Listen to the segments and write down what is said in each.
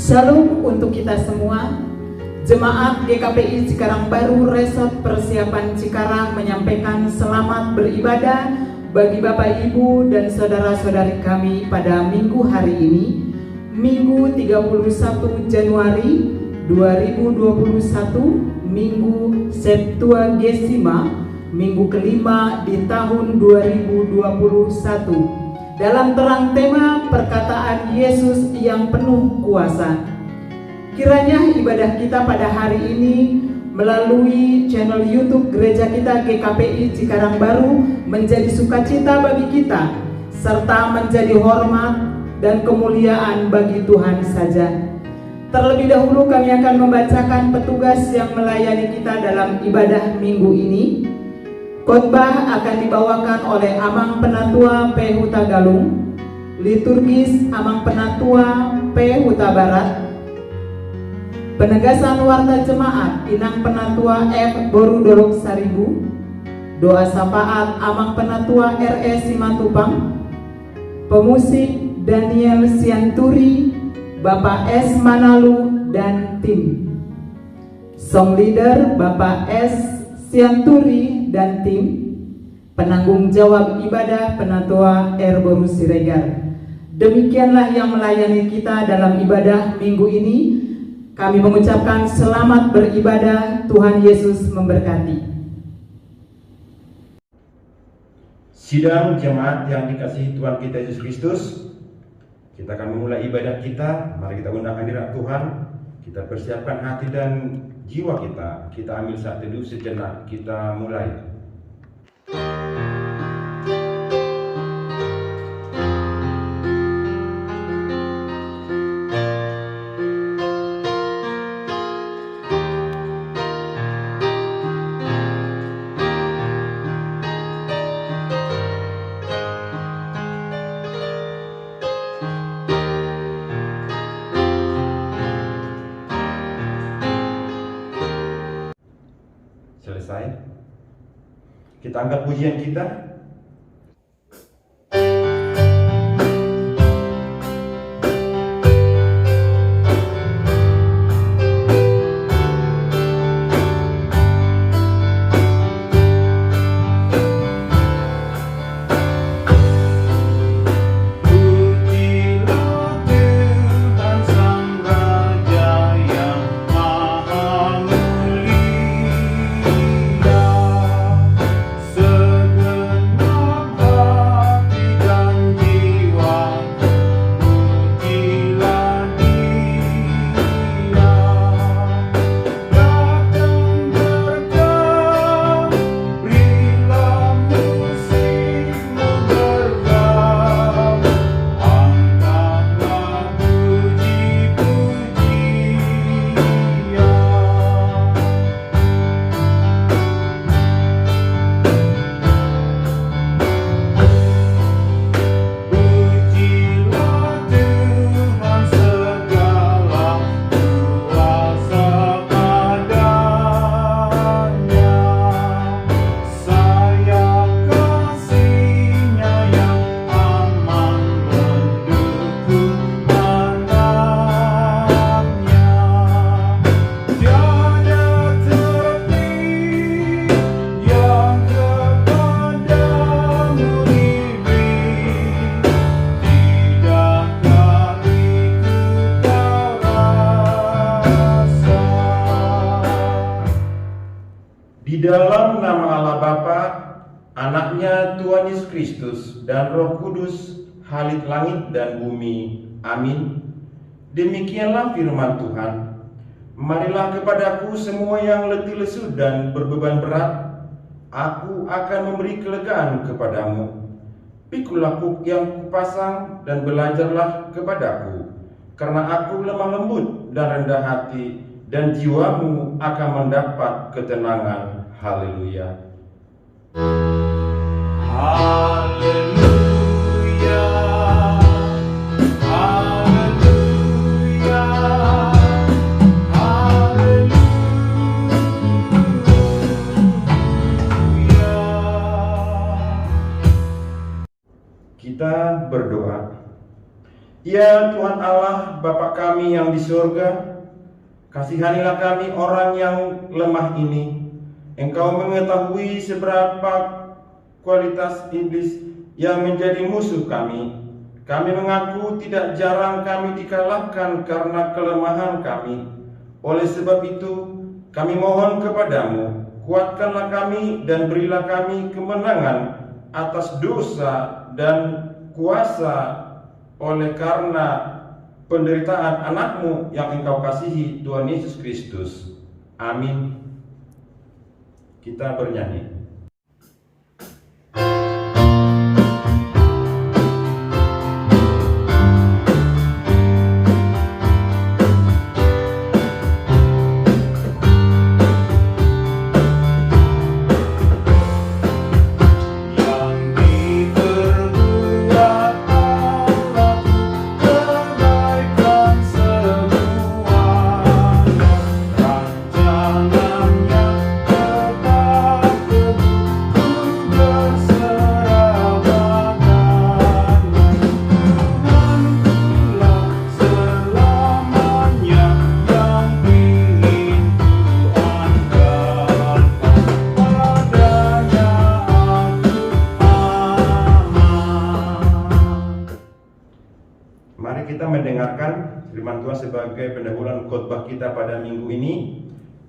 Shalom untuk kita semua. Jemaat GKPI Cikarang Baru Resort Persiapan Cikarang menyampaikan selamat beribadah bagi Bapak Ibu dan saudara-saudari kami pada minggu hari ini, Minggu 31 Januari 2021, Minggu Septuagesima, Minggu kelima di tahun 2021. Dalam terang tema perkataan Yesus yang penuh kuasa. Kiranya ibadah kita pada hari ini melalui channel YouTube gereja kita GKPI Cikarang Baru menjadi sukacita bagi kita, serta menjadi hormat dan kemuliaan bagi Tuhan saja. Terlebih dahulu kami akan membacakan petugas yang melayani kita dalam ibadah minggu ini. Khotbah akan dibawakan oleh Amang Penatua P. Huta Galung, liturgis Amang Penatua P. Huta Barat, penegasan warta jemaat Inang Penatua F. Borudorok Saribu, doa syafaat Amang Penatua R.E. Simatupang, pemusik Daniel Sianturi, Bapak S. Manalu dan tim, song leader Bapak S. Sianturi dan tim, penanggung jawab ibadah Penatua R. Boru Siregar. Demikianlah yang melayani kita dalam ibadah minggu ini. Kami mengucapkan selamat beribadah, Tuhan Yesus memberkati. Sidang jemaat yang dikasihi Tuhan kita Yesus Kristus, kita akan memulai ibadah kita. Mari kita undang hadirat Tuhan. Kita persiapkan hati dan jiwa kita. Kita ambil saat teduh sejenak. Kita mulai. Selesai. Kita angkat pujian kita. Di dalam nama Allah Bapa, Anaknya Tuhan Yesus Kristus dan Roh Kudus, Halik langit dan bumi. Amin. Demikianlah firman Tuhan. Marilah kepadaku semua yang letih lesu dan berbeban berat, aku akan memberi kelegaan kepadamu. Pikulah kuk yang kupasang dan belajarlah kepadaku, karena aku lemah lembut dan rendah hati, dan jiwamu akan mendapat ketenangan. Haleluya. Haleluya. Haleluya. Haleluya. Kita berdoa. Ya Tuhan Allah, Bapa kami yang di surga, kasihanilah kami orang yang lemah ini. Engkau mengetahui seberapa kualitas iblis yang menjadi musuh kami. Kami mengaku tidak jarang kami dikalahkan karena kelemahan kami. Oleh sebab itu, kami mohon kepadamu, kuatkanlah kami dan berilah kami kemenangan atas dosa dan kuasa oleh karena penderitaan anakmu yang engkau kasihi, Tuhan Yesus Kristus. Amin. Kita bernyanyi. Mari kita mendengarkan firman Tuhan sebagai pendahuluan khotbah kita pada minggu ini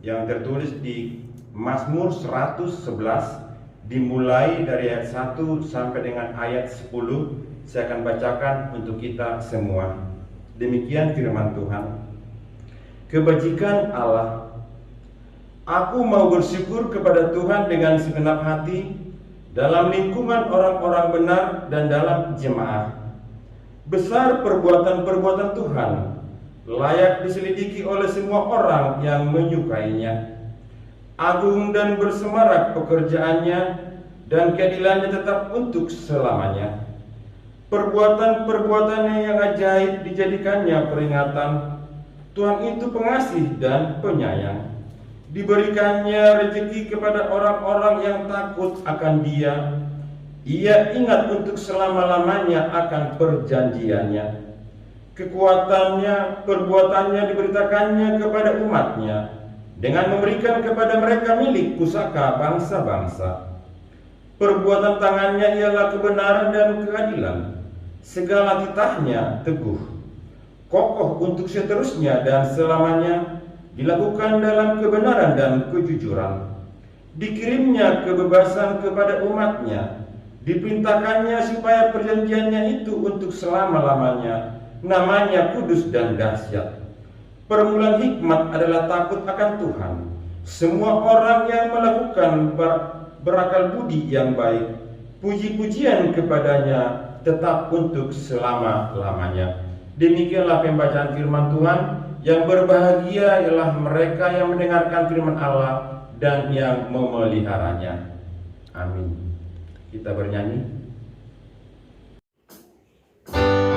yang tertulis di Mazmur 111 dimulai dari ayat 1 sampai dengan ayat 10. Saya akan bacakan untuk kita semua. Demikian firman Tuhan. Kebajikan Allah. Aku mau bersyukur kepada Tuhan dengan segenap hati dalam lingkungan orang-orang benar dan dalam jemaah. Besar perbuatan-perbuatan Tuhan, layak diselidiki oleh semua orang yang menyukainya. Agung dan bersemarak pekerjaannya, dan keadilannya tetap untuk selamanya. Perbuatan-perbuatannya yang ajaib dijadikannya peringatan. Tuhan itu pengasih dan penyayang. Diberikannya rezeki kepada orang-orang yang takut akan Dia. Ia ingat untuk selama-lamanya akan perjanjiannya. Kekuatannya, perbuatannya diberitakannya kepada umatnya, dengan memberikan kepada mereka milik pusaka bangsa-bangsa. Perbuatan tangannya ialah kebenaran dan keadilan. Segala titahnya teguh, kokoh untuk seterusnya dan selamanya, dilakukan dalam kebenaran dan kejujuran. Dikirimnya kebebasan kepada umatnya, diperintahkannya supaya perjanjiannya itu untuk selama-lamanya. Namanya kudus dan dahsyat. Permulaan hikmat adalah takut akan Tuhan. Semua orang yang melakukan berakal budi yang baik, puji-pujian kepadanya tetap untuk selama-lamanya. Demikianlah pembacaan firman Tuhan. Yang berbahagia ialah mereka yang mendengarkan firman Allah dan yang memeliharanya. Amin. Kita bernyanyi. Yeah.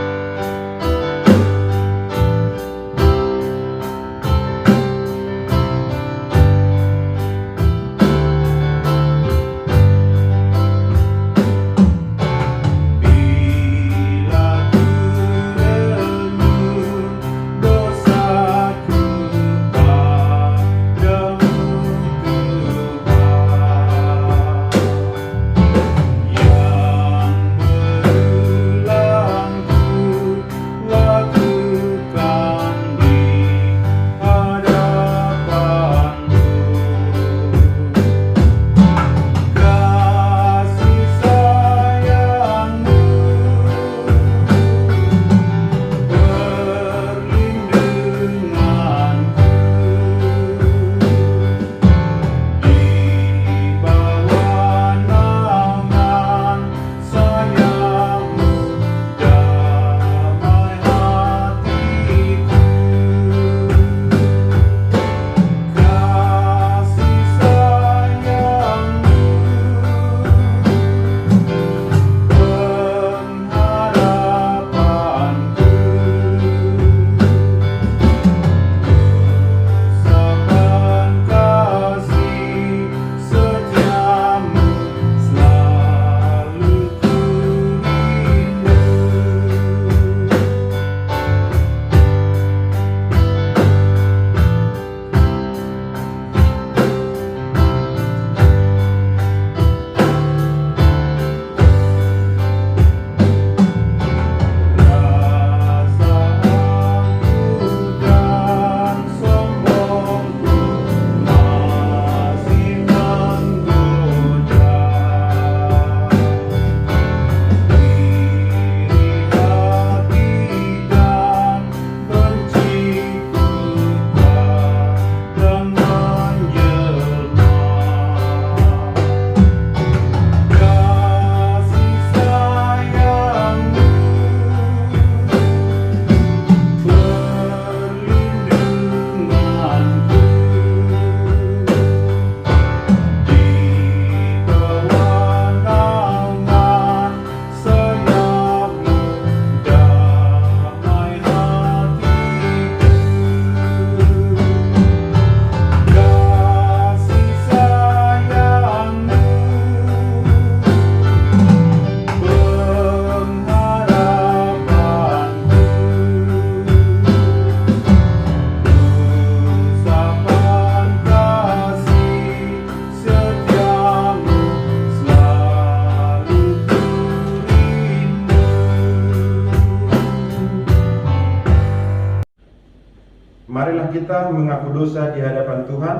Marilah kita mengaku dosa di hadapan Tuhan.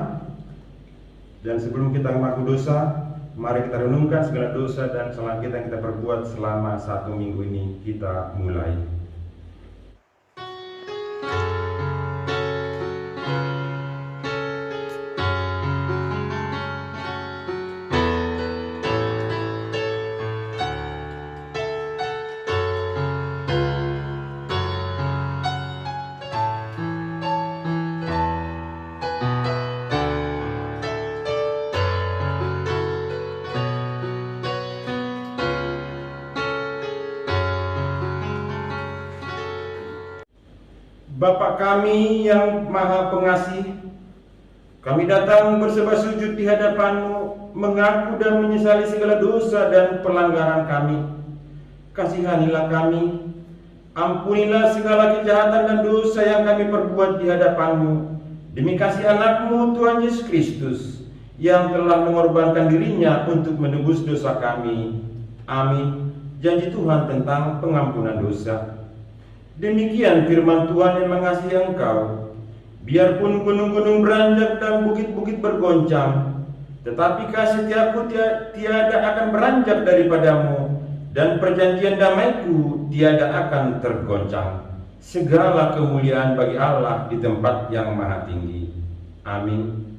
Dan sebelum kita mengaku dosa, mari kita renungkan segala dosa dan kesalahan kita yang kita perbuat selama 1 minggu ini. Kita mulai. Bapa kami yang Maha Pengasih, kami datang bersembah sujud di hadapan-Mu, mengaku dan menyesali segala dosa dan pelanggaran kami. Kasihanilah kami, ampunilah segala kejahatan dan dosa yang kami perbuat di hadapan-Mu, demi kasih anak-Mu Tuhan Yesus Kristus, yang telah mengorbankan dirinya untuk menebus dosa kami. Amin. Janji Tuhan tentang pengampunan dosa. Demikian firman Tuhan yang mengasihi engkau. Biarpun gunung-gunung beranjak dan bukit-bukit bergoncang, tetapi kasih setiaku tiada akan beranjak daripadamu, dan perjanjian damaiku tiada akan tergoncang. Segala kemuliaan bagi Allah di tempat yang maha tinggi. Amin.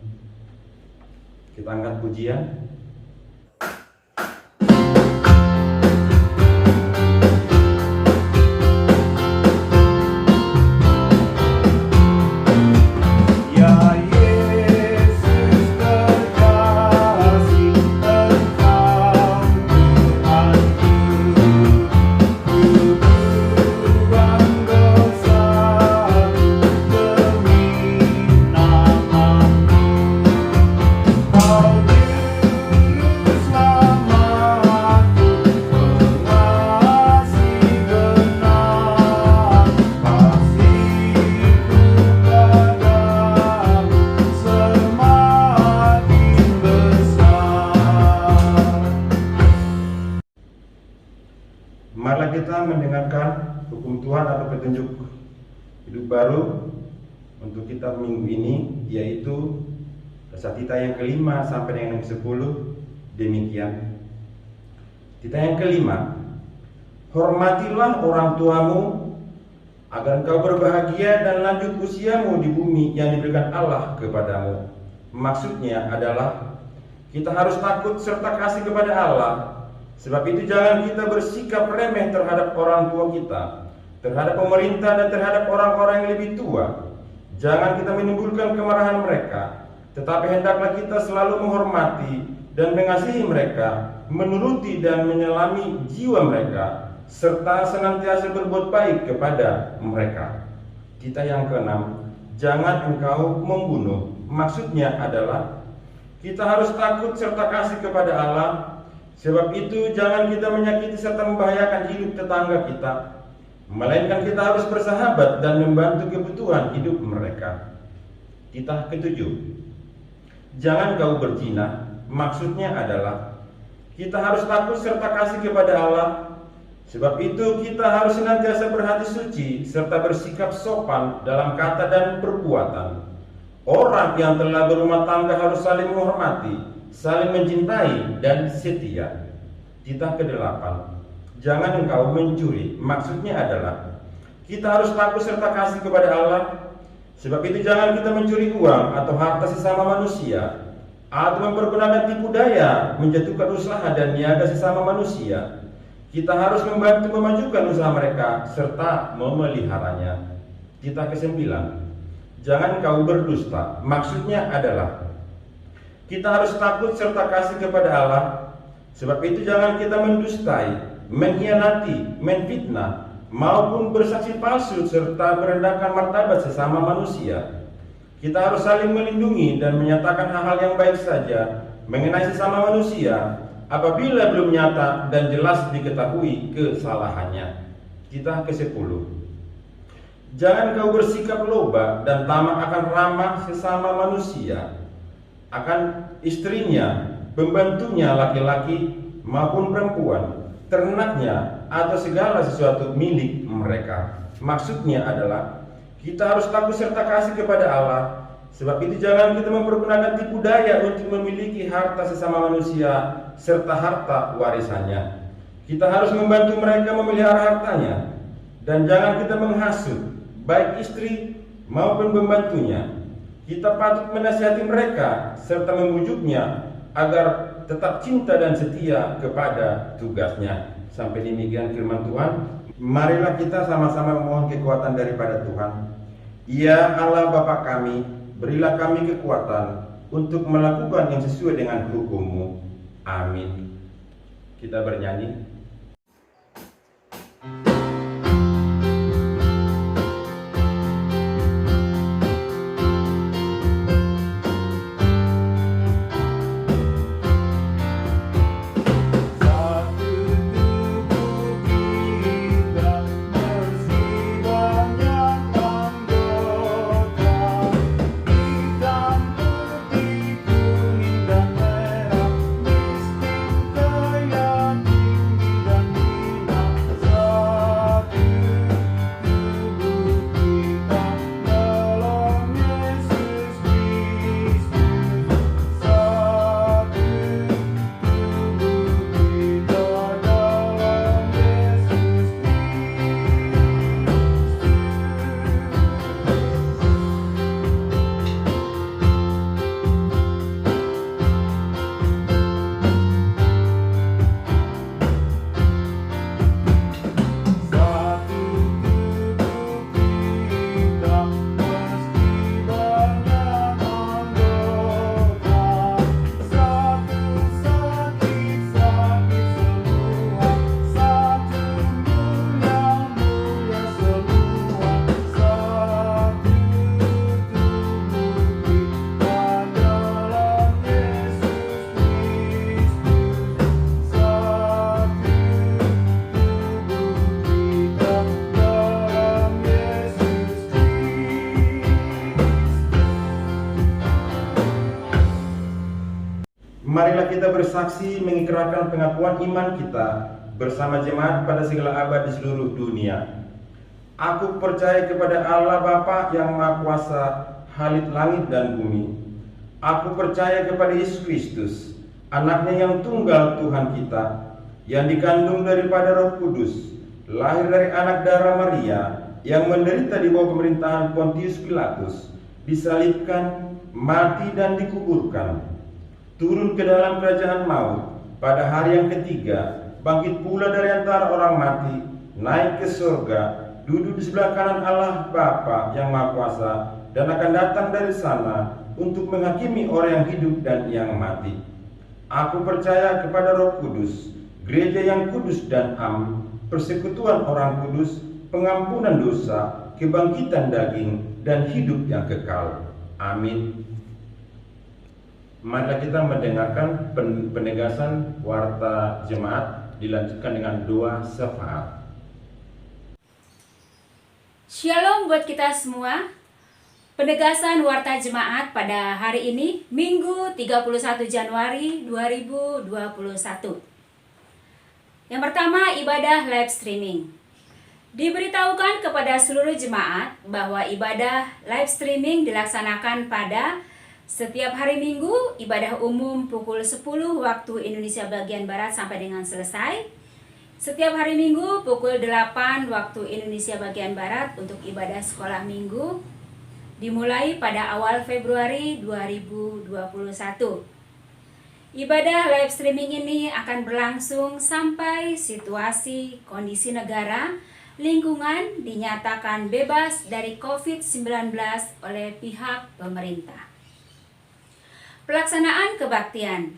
Kita angkat pujian. Marilah kita mendengarkan hukum Tuhan atau petunjuk hidup baru untuk kita minggu ini, yaitu Kisah Tita yang kelima sampai dengan yang ke-10. Demikian. Tita yang kelima, hormatilah orang tuamu agar engkau berbahagia dan lanjut usiamu di bumi yang diberikan Allah kepadamu. Maksudnya adalah kita harus takut serta kasih kepada Allah. Sebab itu jangan kita bersikap remeh terhadap orang tua kita, terhadap pemerintah dan terhadap orang-orang yang lebih tua. Jangan kita menimbulkan kemarahan mereka, tetapi hendaklah kita selalu menghormati dan mengasihi mereka, menuruti dan menyelami jiwa mereka, serta senantiasa berbuat baik kepada mereka. Tita yang ke-6, jangan engkau membunuh. Maksudnya adalah kita harus takut serta kasih kepada Allah. Sebab itu jangan kita menyakiti serta membahayakan hidup tetangga kita, melainkan kita harus bersahabat dan membantu kebutuhan hidup mereka. Tita ke-7, jangan kau berzina. Maksudnya adalah kita harus takut serta kasih kepada Allah. Sebab itu kita harus senantiasa berhati suci serta bersikap sopan dalam kata dan perbuatan. Orang yang telah berumah tangga harus saling menghormati, saling mencintai dan setia. Tita ke-8, jangan engkau mencuri. Maksudnya adalah kita harus takut serta kasih kepada Allah. Sebab itu jangan kita mencuri uang atau harta sesama manusia, atau mempergunakan tipu daya menjatuhkan usaha dan niaga sesama manusia. Kita harus membantu memajukan usaha mereka serta memeliharanya. Tita ke-9, jangan kau berdusta. Maksudnya adalah kita harus takut serta kasih kepada Allah. Sebab itu jangan kita mendustai, mengkhianati, menfitnah, maupun bersaksi palsu serta merendahkan martabat sesama manusia. Kita harus saling melindungi dan menyatakan hal-hal yang baik saja mengenai sesama manusia apabila belum nyata dan jelas diketahui kesalahannya. Tita ke-10, jangan kau bersikap loba dan tamak akan ramah sesama manusia, akan istrinya, pembantunya laki-laki maupun perempuan, ternaknya atau segala sesuatu milik mereka. Maksudnya adalah Kita harus takut serta kasih kepada Allah. Sebab itu jangan kita mempergunakan tipu daya untuk memiliki harta sesama manusia serta harta warisannya. Kita harus membantu mereka memelihara hartanya. Dan jangan kita menghasut baik istri maupun pembantunya. Kita patut menasihati mereka serta membujuknya agar tetap cinta dan setia kepada tugasnya. Sampai demikian firman Tuhan. Marilah kita sama-sama memohon kekuatan daripada Tuhan. Ya Allah Bapa kami, berilah kami kekuatan untuk melakukan yang sesuai dengan hukum-Mu. Amin. Kita bernyanyi. Marilah kita bersaksi mengikrarkan pengakuan iman kita bersama jemaat pada segala abad di seluruh dunia. Aku percaya kepada Allah Bapa yang Maha Kuasa, Halik langit dan bumi. Aku percaya kepada Yesus Kristus, Anaknya yang tunggal Tuhan kita, yang dikandung daripada Roh Kudus, lahir dari anak darah Maria, yang menderita di bawah pemerintahan Pontius Pilatus, disalibkan, mati dan dikuburkan, turun ke dalam kerajaan maut, pada hari yang ketiga, bangkit pula dari antara orang mati, naik ke surga, duduk di sebelah kanan Allah Bapa yang Maha Kuasa, dan akan datang dari sana untuk menghakimi orang yang hidup dan yang mati. Aku percaya kepada Roh Kudus, gereja yang kudus dan am, persekutuan orang kudus, pengampunan dosa, kebangkitan daging, dan hidup yang kekal. Amin. Mari kita mendengarkan penegasan warta jemaat, dilanjutkan dengan doa syafaat. Shalom buat kita semua. Penegasan warta jemaat pada hari ini, Minggu 31 Januari 2021. Yang pertama, ibadah live streaming. Diberitahukan kepada seluruh jemaat bahwa ibadah live streaming dilaksanakan pada setiap hari Minggu, ibadah umum pukul 10 waktu Indonesia bagian Barat sampai dengan selesai. Setiap hari Minggu pukul 8 waktu Indonesia bagian Barat untuk ibadah sekolah minggu, dimulai pada awal Februari 2021. Ibadah live streaming ini akan berlangsung sampai situasi kondisi negara, lingkungan dinyatakan bebas dari COVID-19 oleh pihak pemerintah. Pelaksanaan kebaktian.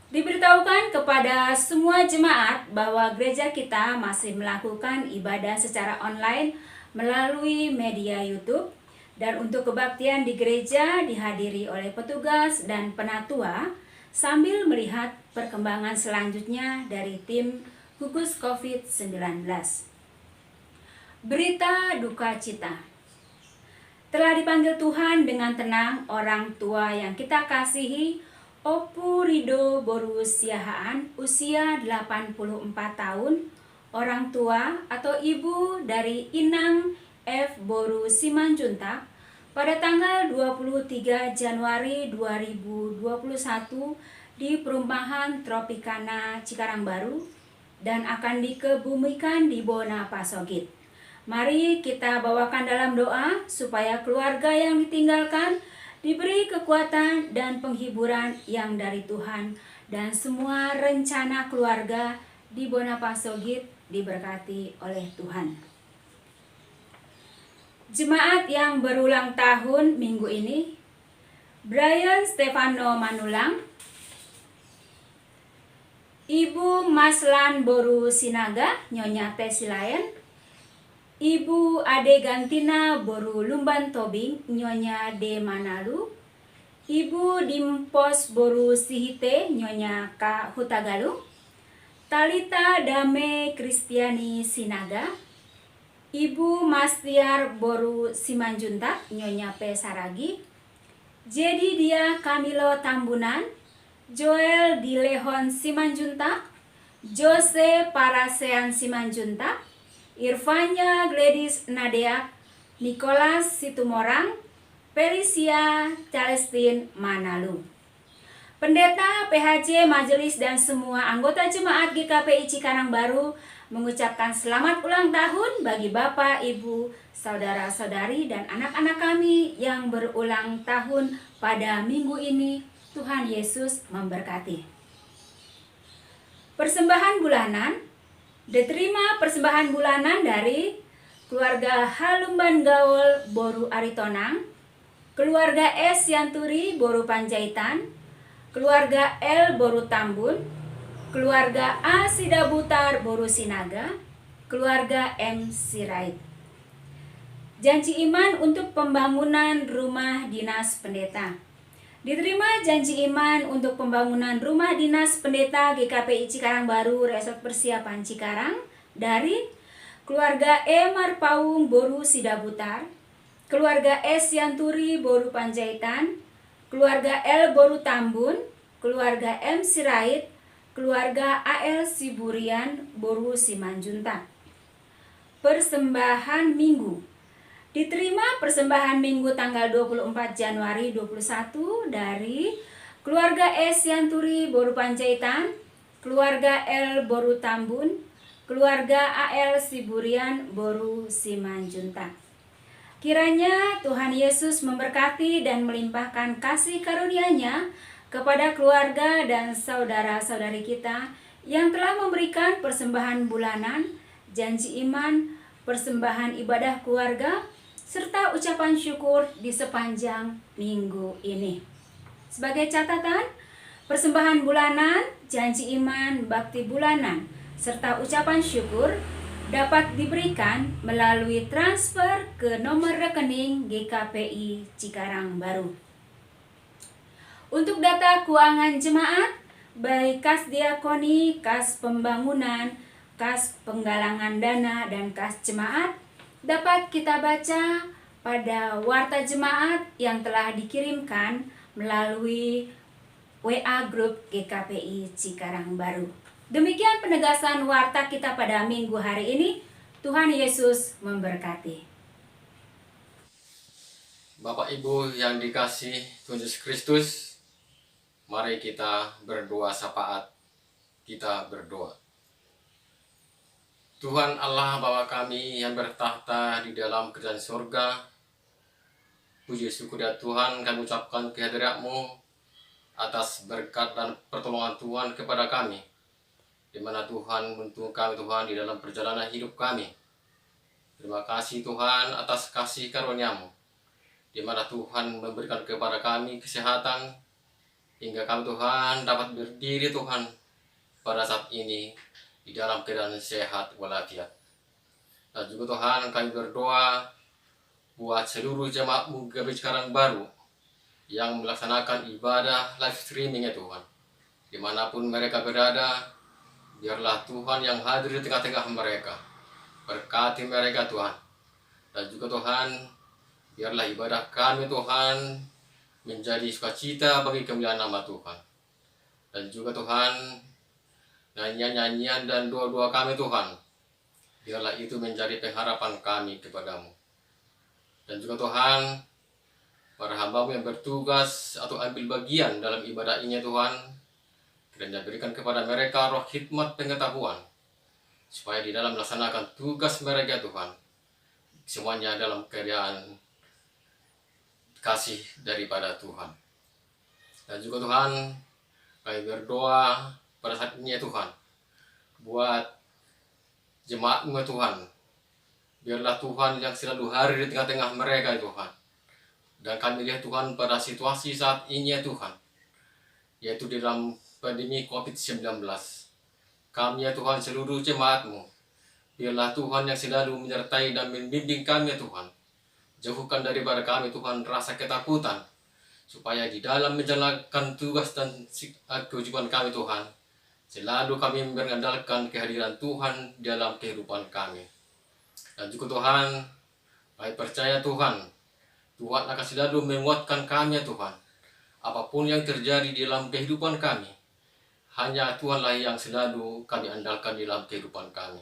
Diberitahukan kepada semua jemaat bahwa gereja kita masih melakukan ibadah secara online melalui media YouTube, dan untuk kebaktian di gereja dihadiri oleh petugas dan penatua sambil melihat perkembangan selanjutnya dari tim gugus COVID-19. Berita duka cita. Telah dipanggil Tuhan dengan tenang orang tua yang kita kasihi, Opu Rido Boru Siahaan, usia 84 tahun, orang tua atau ibu dari Inang F. Boru Simanjuntak pada tanggal 23 Januari 2021 di Perumahan Tropicana Cikarang Baru dan akan dikebumikan di Bona Pasogit. Mari kita bawakan dalam doa supaya keluarga yang ditinggalkan diberi kekuatan dan penghiburan yang dari Tuhan, dan semua rencana keluarga di Bona Pasogit diberkati oleh Tuhan. Jemaat yang berulang tahun minggu ini: Brian Stefano Manulang, Ibu Maslan Boru Sinaga, Nyonya Tesilayan, Ibu Ade Gantina Boru Lumban Tobing, Nyonya D Manalu, Ibu Dimpos Boru Sihite, Nyonya K Hutagalu, Talita Dame Kristiani Sinaga, Ibu Mastiar Boru Simanjuntak, Nyonya P Saragi, Jadi Dia Kamilo Tambunan, Joel Dilehon Simanjuntak, Jose Parasean Simanjuntak, Irfanya Gladys Nadeak, Nicholas Situmorang, Felicia Celestin Manalu. Pendeta, PHC, majelis, dan semua anggota jemaat GKPI Cikarang Baru mengucapkan selamat ulang tahun bagi Bapak, Ibu, saudara-saudari, dan anak-anak kami yang berulang tahun pada minggu ini. Tuhan Yesus memberkati. Persembahan bulanan. Diterima persembahan bulanan dari keluarga Halumban Gaul Boru Aritonang, keluarga S Yanturi Boru Panjaitan, keluarga L Boru Tambun, keluarga A Sidabutar Boru Sinaga, keluarga M Sirait. Janji iman untuk pembangunan rumah dinas pendeta. Diterima janji iman untuk pembangunan rumah dinas pendeta GKPI Cikarang Baru Resort Persiapan Cikarang dari keluarga E Marpaung Boru Sidabutar, keluarga S Yanturi Boru Panjaitan, keluarga L Boru Tambun, keluarga M Sirait, keluarga AL Siburian Boru Simanjuntak. Persembahan minggu. Diterima persembahan minggu tanggal 24 Januari 2021 dari keluarga S Yanturi Boru Panjaitan, keluarga L Boru Tambun, keluarga AL Siburian Boru Simanjuntak. Kiranya Tuhan Yesus memberkati dan melimpahkan kasih karunia-Nya kepada keluarga dan saudara-saudari kita yang telah memberikan persembahan bulanan, janji iman, persembahan ibadah keluarga, serta ucapan syukur di sepanjang minggu ini. Sebagai catatan, persembahan bulanan, janji iman, bakti bulanan, serta ucapan syukur dapat diberikan melalui transfer ke nomor rekening GKPI Cikarang Baru. Untuk data keuangan jemaat, baik kas diakoni, kas pembangunan, kas penggalangan dana, dan kas jemaat, dapat kita baca pada warta jemaat yang telah dikirimkan melalui WA Group GKPI Cikarang Baru. Demikian penegasan warta kita pada minggu hari ini. Tuhan Yesus memberkati. Bapak Ibu yang dikasihi Tuhan Yesus Kristus, mari kita berdoa syafaat. Kita berdoa. Tuhan Allah Bapa kami yang bertahta di dalam kerajaan surga, puji syukur ya Tuhan kami ucapkan kehadirat-Mu atas berkat dan pertolongan Tuhan kepada kami, di mana Tuhan menuntun kami Tuhan di dalam perjalanan hidup kami. Terima kasih Tuhan atas kasih karunia-Mu, di mana Tuhan memberikan kepada kami kesehatan hingga kami Tuhan dapat berdiri Tuhan pada saat ini di dalam keadaan sehat walafiat. Dan juga Tuhan kami berdoa buat seluruh jemaat-Mu GKPI Cikarang Baru yang melaksanakan ibadah live streaming ya Tuhan. Dimanapun mereka berada, biarlah Tuhan yang hadir di tengah-tengah mereka. Berkati mereka Tuhan. Dan juga Tuhan, biarlah ibadah kami Tuhan menjadi sukacita bagi kemuliaan nama Tuhan. Dan juga Tuhan, nyanyian-nyanyian dan doa-doa kami Tuhan, biarlah itu menjadi pengharapan kami kepada-Mu. Dan juga Tuhan, para hamba-Mu yang bertugas atau ambil bagian dalam ibadah ini Tuhan, kiranya berikan kepada mereka roh hikmat pengetahuan, supaya di dalam melaksanakan tugas mereka Tuhan, semuanya dalam keadaan kasih daripada Tuhan. Dan juga Tuhan, kami berdoa pada saat ini Tuhan, buat jemaat-Mu Tuhan. Biarlah Tuhan yang selalu hadir di tengah-tengah mereka Tuhan. Dan kami lihat Tuhan pada situasi saat ini Tuhan, yaitu di dalam pandemi COVID-19. Kami Tuhan seluruh jemaat-Mu, biarlah Tuhan yang selalu menyertai dan membimbing kami Tuhan. Jauhkan daripada kami Tuhan rasa ketakutan, supaya di dalam menjalankan tugas dan kewajiban kami Tuhan, selalu kami mengandalkan kehadiran Tuhan dalam kehidupan kami. Dan juga Tuhan, kami percaya Tuhan, Tuhan akan selalu menguatkan kami Tuhan. Apapun yang terjadi di dalam kehidupan kami, hanya Tuhanlah yang selalu kami andalkan di dalam kehidupan kami.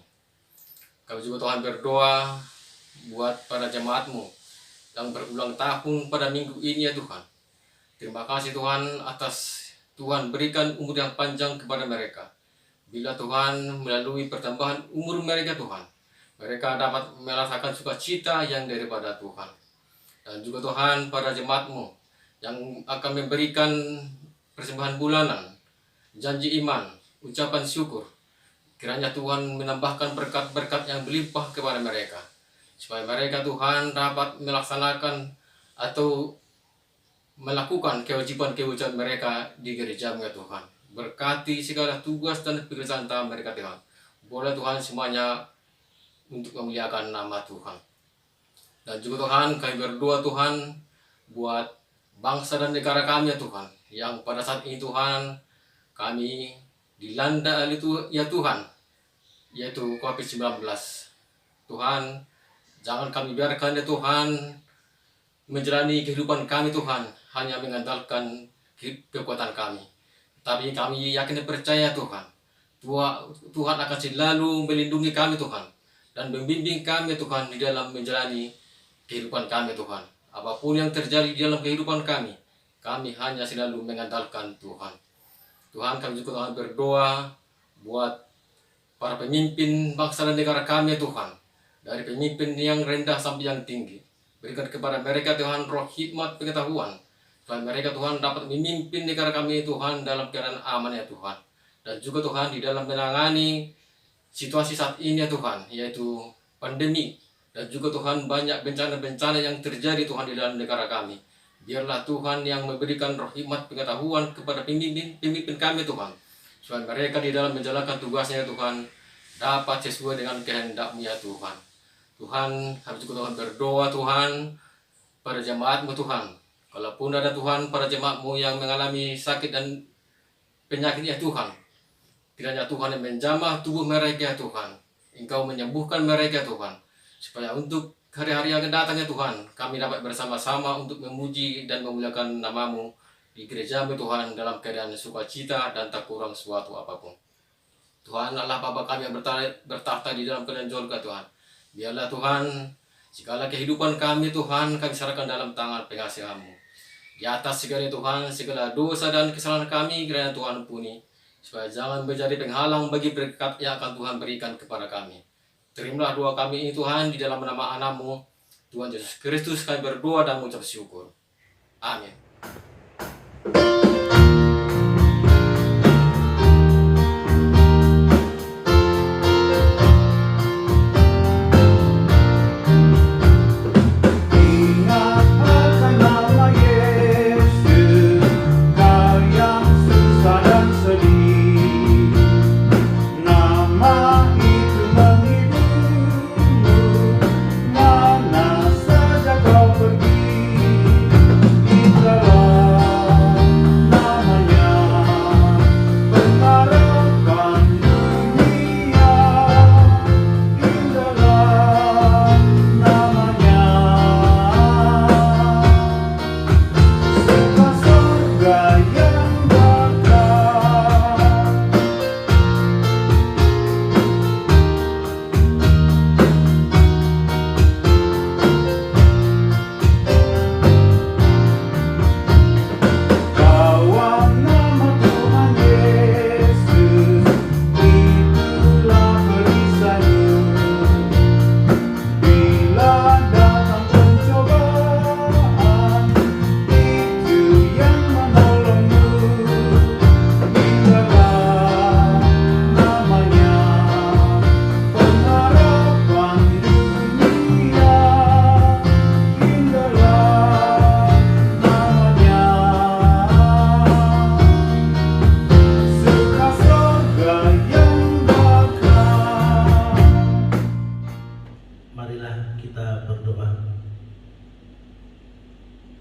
Kami juga Tuhan berdoa buat para jemaat-Mu yang berulang tahun pada minggu ini Tuhan. Terima kasih Tuhan atas Tuhan berikan umur yang panjang kepada mereka. Bila Tuhan melalui pertambahan umur mereka Tuhan, mereka dapat merasakan sukacita yang daripada Tuhan. Dan juga Tuhan pada jemaat-Mu yang akan memberikan persembahan bulanan, janji iman, ucapan syukur, kiranya Tuhan menambahkan berkat-berkat yang berlimpah kepada mereka, supaya mereka Tuhan dapat melaksanakan atau melakukan kewajiban-kewajiban mereka di gereja-Mu Tuhan. Berkati segala tugas dan pekerjaan mereka Tuhan. Boleh Tuhan semuanya untuk memuliakan nama Tuhan. Dan juga Tuhan, kami berdoa Tuhan buat bangsa dan negara kami Tuhan, yang pada saat ini Tuhan kami dilanda itu Tuhan, yaitu COVID-19. Tuhan, jangan kami biarkan Tuhan menjalani kehidupan kami Tuhan hanya mengandalkan kekuatan kami. Tapi kami yakin dan percaya Tuhan, Tuhan akan selalu melindungi kami Tuhan, dan membimbing kami Tuhan di dalam menjalani kehidupan kami Tuhan. Apapun yang terjadi di dalam kehidupan kami hanya selalu mengandalkan Tuhan. Tuhan, kami juga Tuhan berdoa buat para pemimpin bangsa dan negara kami Tuhan, dari pemimpin yang rendah sampai yang tinggi. Berikan kepada mereka Tuhan roh hikmat pengetahuan, supaya mereka Tuhan dapat memimpin negara kami Tuhan dalam keadaan aman Tuhan. Dan juga Tuhan di dalam menangani situasi saat ini Tuhan, yaitu pandemi. Dan juga Tuhan banyak bencana-bencana yang terjadi Tuhan di dalam negara kami. Biarlah Tuhan yang memberikan roh hikmat pengetahuan kepada pemimpin kami Tuhan, supaya mereka di dalam menjalankan tugasnya Tuhan dapat sesuai dengan kehendak-Mu Tuhan. Tuhan, kami juga Tuhan berdoa Tuhan pada jemaat-Mu Tuhan. Kalaupun ada Tuhan para jemaat-Mu yang mengalami sakit dan penyakit Tuhan, kiranya Tuhan yang menjamah tubuh mereka Tuhan, Engkau menyembuhkan mereka Tuhan, supaya untuk hari-hari yang akan datang Tuhan, kami dapat bersama-sama untuk memuji dan memuliakan nama-Mu di gereja-Mu Tuhan dalam keadaan sukacita dan tak kurang suatu apapun. Tuhan Allah Bapa kami yang bertahta di dalam kerajaan surga Tuhan. Biarlah Tuhan segala kehidupan kami Tuhan kami serahkan dalam tangan pengasihan-Mu. Di atas segala Tuhan, segala dosa dan kesalahan kami kiranya Tuhan ampuni, supaya jangan menjadi penghalang bagi berkat yang akan Tuhan berikan kepada kami. Terimalah doa kami ini Tuhan di dalam nama Anak-Mu, Tuhan Yesus Kristus kami berdoa dan mengucap syukur. Amin. Mana saja kau pergi, itulah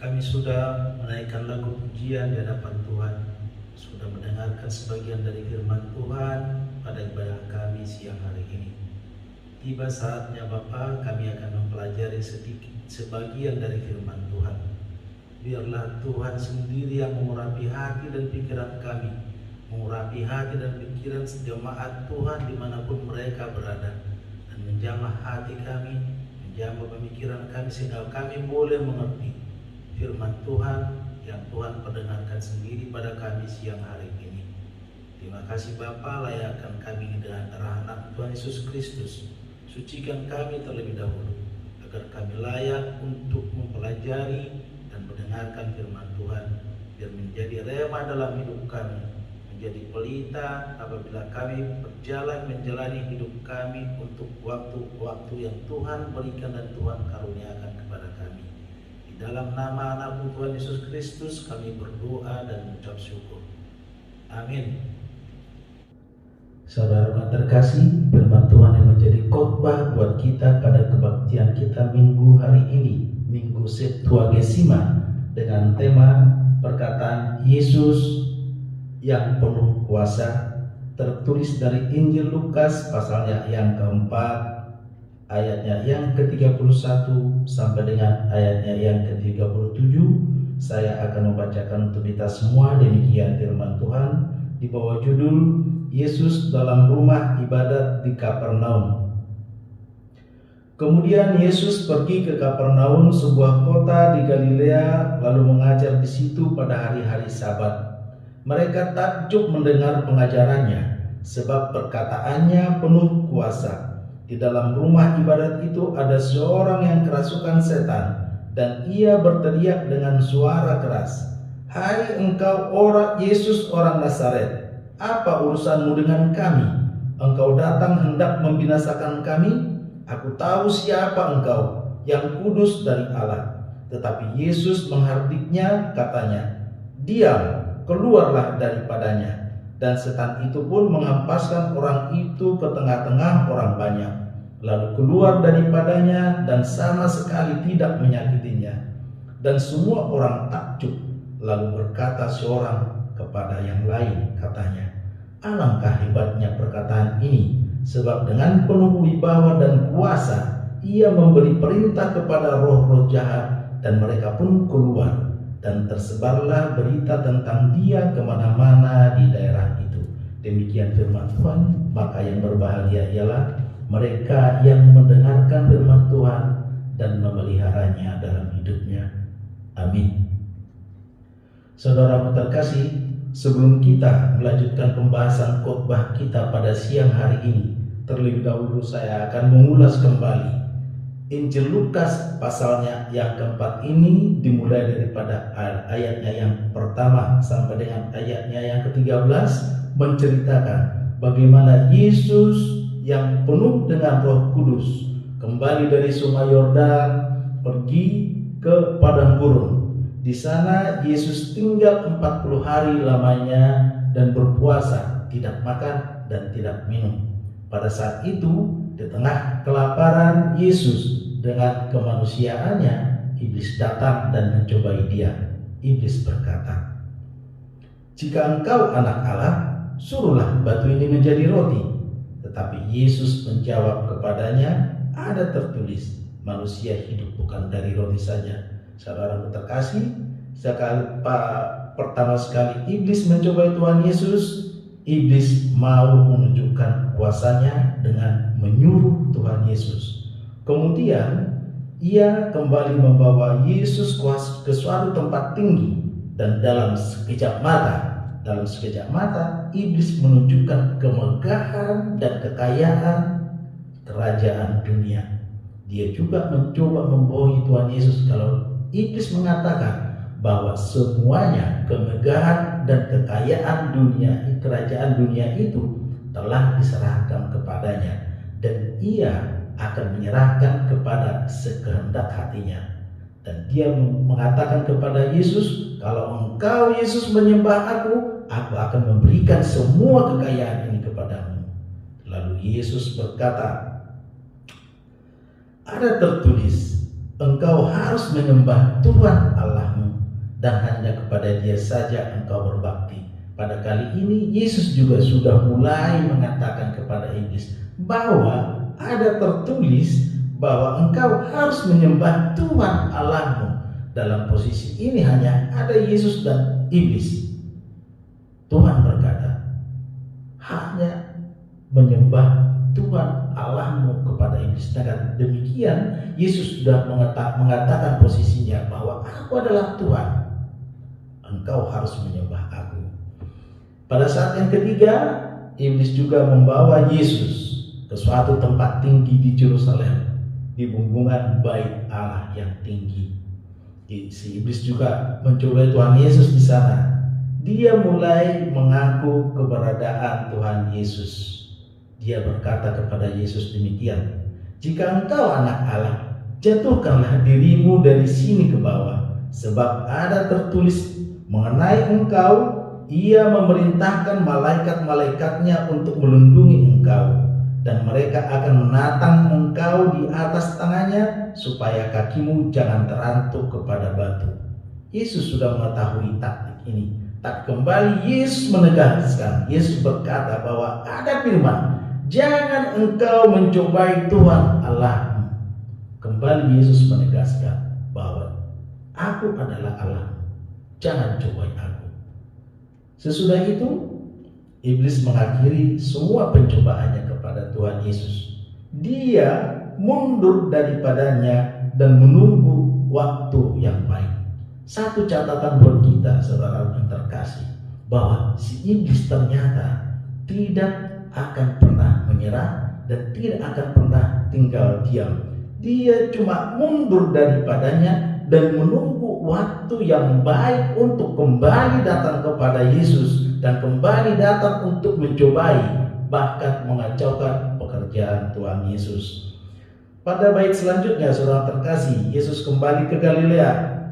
Kami sudah menaikkan lagu pujian di hadapan Tuhan, sudah mendengarkan sebagian dari firman Tuhan pada ibadah kami siang hari ini. Tiba saatnya Bapa, kami akan mempelajari sebagian dari firman Tuhan. Biarlah Tuhan sendiri yang mengurapi hati dan pikiran kami, mengurapi hati dan pikiran jemaat Tuhan dimanapun mereka berada, dan menjamah hati kami, menjamah pemikiran kami sehingga kami boleh mengerti firman Tuhan yang Tuhan perdengarkan sendiri pada kami siang hari ini. Terima kasih Bapa, layakkan kami dengan darah anak Tuhan Yesus Kristus. Sucikan kami terlebih dahulu, agar kami layak untuk mempelajari dan mendengarkan firman Tuhan, biar menjadi rema dalam hidup kami, menjadi pelita apabila kami berjalan menjalani hidup kami untuk waktu-waktu yang Tuhan berikan dan Tuhan karuniakan kepada kami. Dalam nama anak Tuhan Yesus Kristus kami berdoa dan mengucap syukur. Amin. Saudara terkasih, firman Tuhan yang menjadi khotbah buat kita pada kebaktian kita minggu hari ini, Minggu Septuagesima, dengan tema perkataan Yesus yang penuh kuasa, tertulis dari Injil Lukas pasalnya yang keempat, ayatnya yang ke-31 sampai dengan ayatnya yang ke-37. Saya akan membacakan untuk kita semua. Demikian firman Tuhan di bawah judul Yesus dalam rumah ibadat di Kapernaum. Kemudian Yesus pergi ke Kapernaum, sebuah kota di Galilea, lalu mengajar di situ pada hari-hari Sabat. Mereka takjub mendengar pengajarannya, sebab perkataannya penuh kuasa. Di dalam rumah ibadat itu ada seorang yang kerasukan setan, dan ia berteriak dengan suara keras, "Hai engkau orang Yesus orang Nazaret, apa urusanmu dengan kami? Engkau datang hendak membinasakan kami? Aku tahu siapa engkau, yang kudus dari Allah." Tetapi Yesus menghardiknya, katanya, "Diam, keluarlah daripadanya." Dan setan itu pun menghempaskan orang itu ke tengah-tengah orang banyak, lalu keluar daripadanya dan sama sekali tidak menyakitinya. Dan semua orang takjub, lalu berkata seorang kepada yang lain, katanya, "Alangkah hebatnya perkataan ini, sebab dengan penuh wibawa dan kuasa ia memberi perintah kepada roh-roh jahat, dan mereka pun keluar. Dan tersebarlah berita tentang dia kemana-mana di daerah itu." Demikian firman Tuhan. Maka yang berbahagia ialah mereka yang mendengarkan firman Tuhan dan memeliharanya dalam hidupnya. Amin. Saudara terkasih, sebelum kita melanjutkan pembahasan khotbah kita pada siang hari ini, terlebih dahulu saya akan mengulas kembali Injil Lukas pasalnya yang keempat ini, dimulai daripada ayatnya yang pertama sampai dengan ayatnya yang ke-13, menceritakan bagaimana Yesus yang penuh dengan Roh Kudus kembali dari Sungai Yordan pergi ke padang gurun. Di sana Yesus tinggal 40 hari lamanya dan berpuasa, tidak makan dan tidak minum. Pada saat itu, di tengah kelaparan Yesus dengan kemanusiaannya, iblis datang dan mencobai dia. Iblis berkata, "Jika engkau anak Allah, suruhlah batu ini menjadi roti." Tetapi Yesus menjawab kepadanya, "Ada tertulis, manusia hidup bukan dari roti saja." Saudara terkasih, pertama sekali iblis mencobai Tuhan Yesus, iblis mau menunjukkan kuasanya dengan menyuruh Tuhan Yesus. Kemudian ia kembali membawa Yesus ke suatu tempat tinggi, dan dalam sekejap mata iblis menunjukkan kemegahan dan kekayaan kerajaan dunia. Dia juga mencoba membohongi Tuhan Yesus kalau iblis mengatakan bahwa semuanya kemegahan dan kekayaan dunia, kerajaan dunia itu telah diserahkan kepadanya, dan ia akan menyerahkan kepada sekehendak hatinya. Dan dia mengatakan kepada Yesus, "Kalau engkau Yesus menyembah aku akan memberikan semua kekayaan ini kepadamu." Lalu Yesus berkata, "Ada tertulis, engkau harus menyembah Tuhan Allahmu dan hanya kepada Dia saja engkau berbakti. Pada kali ini Yesus juga sudah mulai mengatakan kepada iblis bahwa ada tertulis bahwa engkau harus menyembah Tuhan Allahmu. Dalam posisi ini hanya ada Yesus dan iblis. Tuhan berkata, hanya menyembah Tuhan Allahmu kepada iblis. Dengan demikian Yesus sudah mengatakan posisinya bahwa aku adalah Tuhan, engkau harus menyembah aku. Pada saat yang ketiga, iblis juga membawa Yesus ke suatu tempat tinggi di Yerusalem, di bumbungan bait Allah yang tinggi. Si iblis juga mencobai Tuhan Yesus di sana. Dia mulai mengaku keberadaan Tuhan Yesus. Dia berkata kepada Yesus demikian, jika engkau anak Allah, jatuhkanlah dirimu dari sini ke bawah, sebab ada tertulis mengenai engkau, Ia memerintahkan malaikat-malaikatnya untuk melindungi engkau, dan mereka akan menatang engkau di atas tangannya, supaya kakimu jangan terantuk kepada batu. Yesus sudah mengetahui taktik ini. Tak kembali Yesus menegaskan, Yesus berkata bahwa ada firman, jangan engkau mencobai Tuhan Allahmu. Kembali Yesus menegaskan bahwa aku adalah Allah, jangan cobai aku. Sesudah itu iblis mengakhiri semua pencobaannya kepada Tuhan Yesus. Dia mundur daripadanya dan menunggu waktu yang baik. Satu catatan buat kita, saudara yang terkasih, bahwa si iblis ternyata tidak akan pernah menyerah dan tidak akan pernah tinggal diam. Dia cuma mundur daripadanya dan menunggu waktu yang baik untuk kembali datang kepada Yesus dan kembali datang untuk mencobai, bahkan mengacaukan pekerjaan Tuhan Yesus. Pada bait selanjutnya, saudara terkasih, Yesus kembali ke Galilea.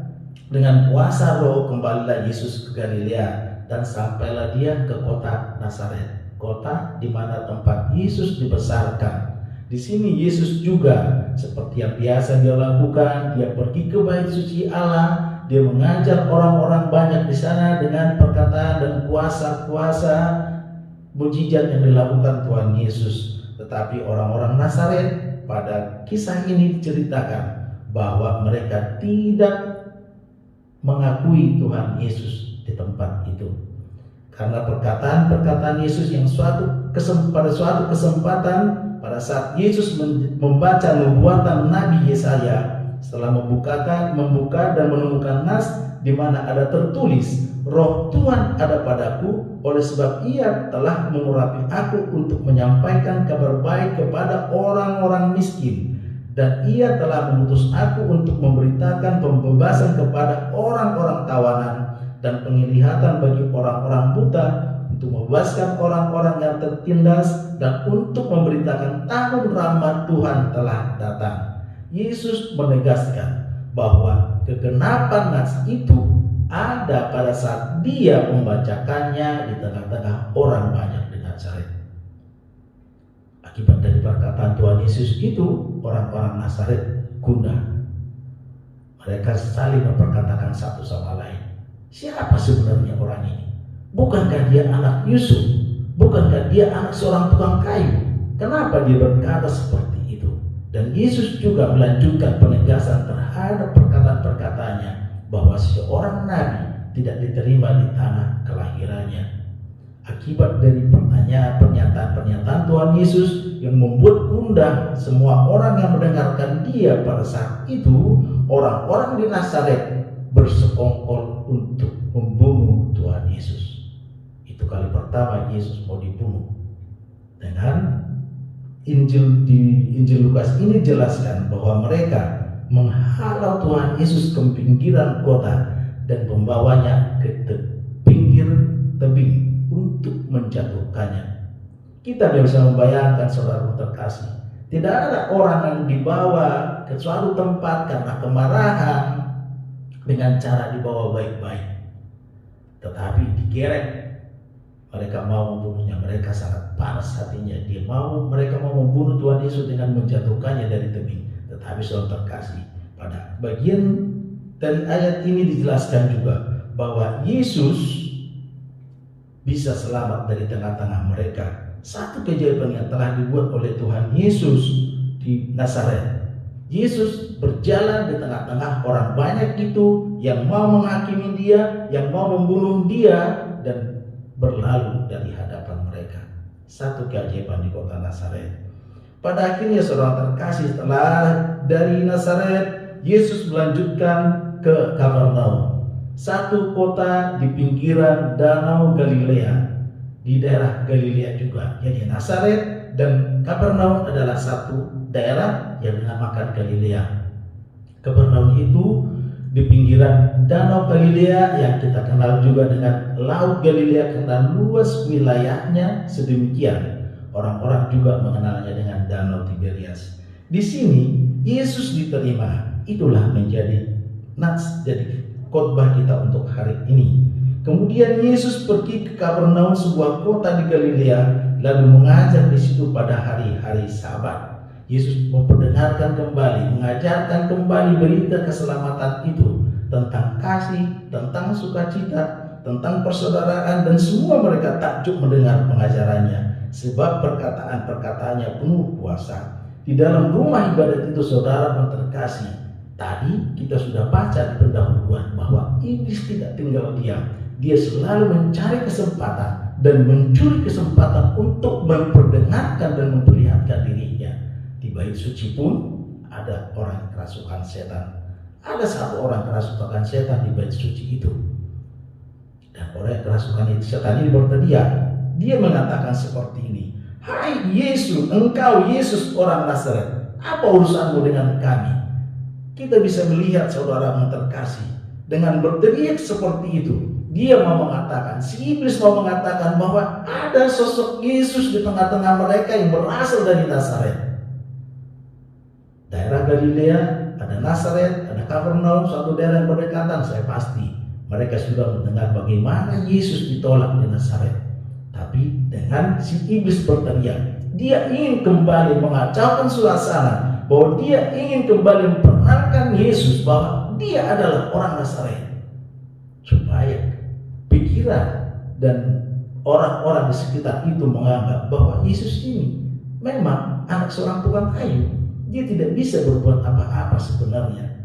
Dengan kuasa Roh kembalilah Yesus ke Galilea dan sampailah dia ke kota Nazaret, kota di mana tempat Yesus dibesarkan. Di sini Yesus juga seperti yang biasa dia lakukan, dia pergi ke bait suci Allah, dia mengajar orang-orang banyak di sana dengan perkataan dan kuasa-kuasa mujizat yang dilakukan Tuhan Yesus. Tetapi orang-orang Nazaret pada kisah ini diceritakan bahwa mereka tidak mengakui Tuhan Yesus di tempat itu. Karena perkataan-perkataan Yesus yang pada suatu kesempatan, pada saat Yesus membaca nubuatan Nabi Yesaya, setelah membuka dan menemukan nas di mana ada tertulis, Roh Tuhan ada padaku, oleh sebab Ia telah mengurapi aku untuk menyampaikan kabar baik kepada orang-orang miskin, dan Ia telah mengutus aku untuk memberitakan pembebasan kepada orang-orang tawanan dan penglihatan bagi orang-orang buta, untuk membebaskan orang-orang yang tertindas, dan untuk memberitakan tahun rahmat Tuhan telah datang. Yesus menegaskan bahwa kegenapan nas itu ada pada saat dia membacakannya di tengah-tengah orang banyak di Nazaret. Akibat dari perkataan Tuhan Yesus itu, orang-orang Nazaret gundah. Mereka saling memperkatakan satu sama lain, siapa sebenarnya orang ini? Bukankah dia anak Yusuf? Bukankah dia anak seorang tukang kayu? Kenapa dia berkata seperti itu? Dan Yesus juga melanjutkan penegasan terhadap perkataan-perkataannya bahwa seorang nabi tidak diterima di tanah kelahirannya. Akibat dari pernyataan-pernyataan Tuhan Yesus yang membuat gundah semua orang yang mendengarkan dia pada saat itu, orang-orang di Nazaret bersekongkol untuk membunuh Tuhan Yesus. Itu kali pertama Yesus mau dibunuh. Dengan Injil Lukas ini jelaskan bahwa mereka menghalau Tuhan Yesus ke pinggiran kota dan membawanya ke pinggir tebing untuk menjatuhkannya. Kita bisa membayangkan, saudara terkasih, tidak ada orang yang dibawa ke suatu tempat karena kemarahan dengan cara dibawa baik-baik, tetapi digerek. Mereka mau membunuhnya, mereka sangat panas hatinya. Mereka mau membunuh Tuhan Yesus dengan menjatuhkannya dari tebing. Tetapi saudara terkasih, Pada bagian dari ayat ini dijelaskan juga bahwa Yesus bisa selamat dari tengah-tengah mereka. Satu keajaiban yang telah dibuat oleh Tuhan Yesus di Nazaret. Yesus berjalan di tengah-tengah orang banyak itu yang mau menghakimi dia, yang mau membunuh dia, dan berlalu dari hadapan mereka. Satu keajaiban di kota Nazaret. Pada akhirnya seorang terkasih setelah dari Nazaret, Yesus melanjutkan ke Kapernaum, satu kota di pinggiran Danau Galilea, di daerah Galilea juga. Jadi Nazaret dan Kapernaum adalah satu daerah yang dinamakan Galilea. Kapernaum itu di pinggiran Danau Galilea yang kita kenal juga dengan Laut Galilea karena luas wilayahnya sedemikian. Orang-orang juga mengenalnya dengan Danau Tiberias. Di sini Yesus diterima. Itulah menjadi nats, jadi khotbah kita untuk hari ini. Kemudian Yesus pergi ke Kapernaum, sebuah kota di Galilea, lalu mengajar di situ pada hari-hari Sabat. Yesus memperdengarkan kembali, mengajarkan kembali berita keselamatan itu, tentang kasih, tentang sukacita, tentang persaudaraan, dan semua mereka takjub mendengar pengajarannya, sebab perkataan-perkataannya penuh kuasa. Di dalam rumah ibadat itu, saudara yang terkasih, tadi kita sudah baca di pendahuluan bahwa iblis tidak tinggal diam. Dia selalu mencari kesempatan dan mencuri kesempatan untuk memperdengarkan dan memperlihatkan dirinya. Di bait suci pun ada orang kerasukan setan. Ada satu orang kerasukan setan di bait suci itu. Dan orang kerasukan setan ini berteriak. Dia mengatakan seperti ini, "Hai Yesus, engkau Yesus orang Nazaret, apa urusanmu dengan kami?" Kita bisa melihat saudara yang terkasih, dengan berteriak seperti itu, dia mau mengatakan, si iblis mau mengatakan bahwa ada sosok Yesus di tengah-tengah mereka yang berasal dari Nazaret. Daerah Galilea, ada Nazaret, ada Kapernaum, suatu daerah yang berdekatan. Saya pasti mereka sudah mendengar bagaimana Yesus ditolak di Nazaret. Tapi dengan si iblis berteriak, dia ingin kembali mengacaukan suasana, bahwa dia ingin kembali memperkenalkan Yesus bahwa dia adalah orang Nazaret, supaya pikiran dan orang-orang di sekitar itu menganggap bahwa Yesus ini memang anak seorang tukang kayu. Dia tidak bisa berbuat apa-apa sebenarnya.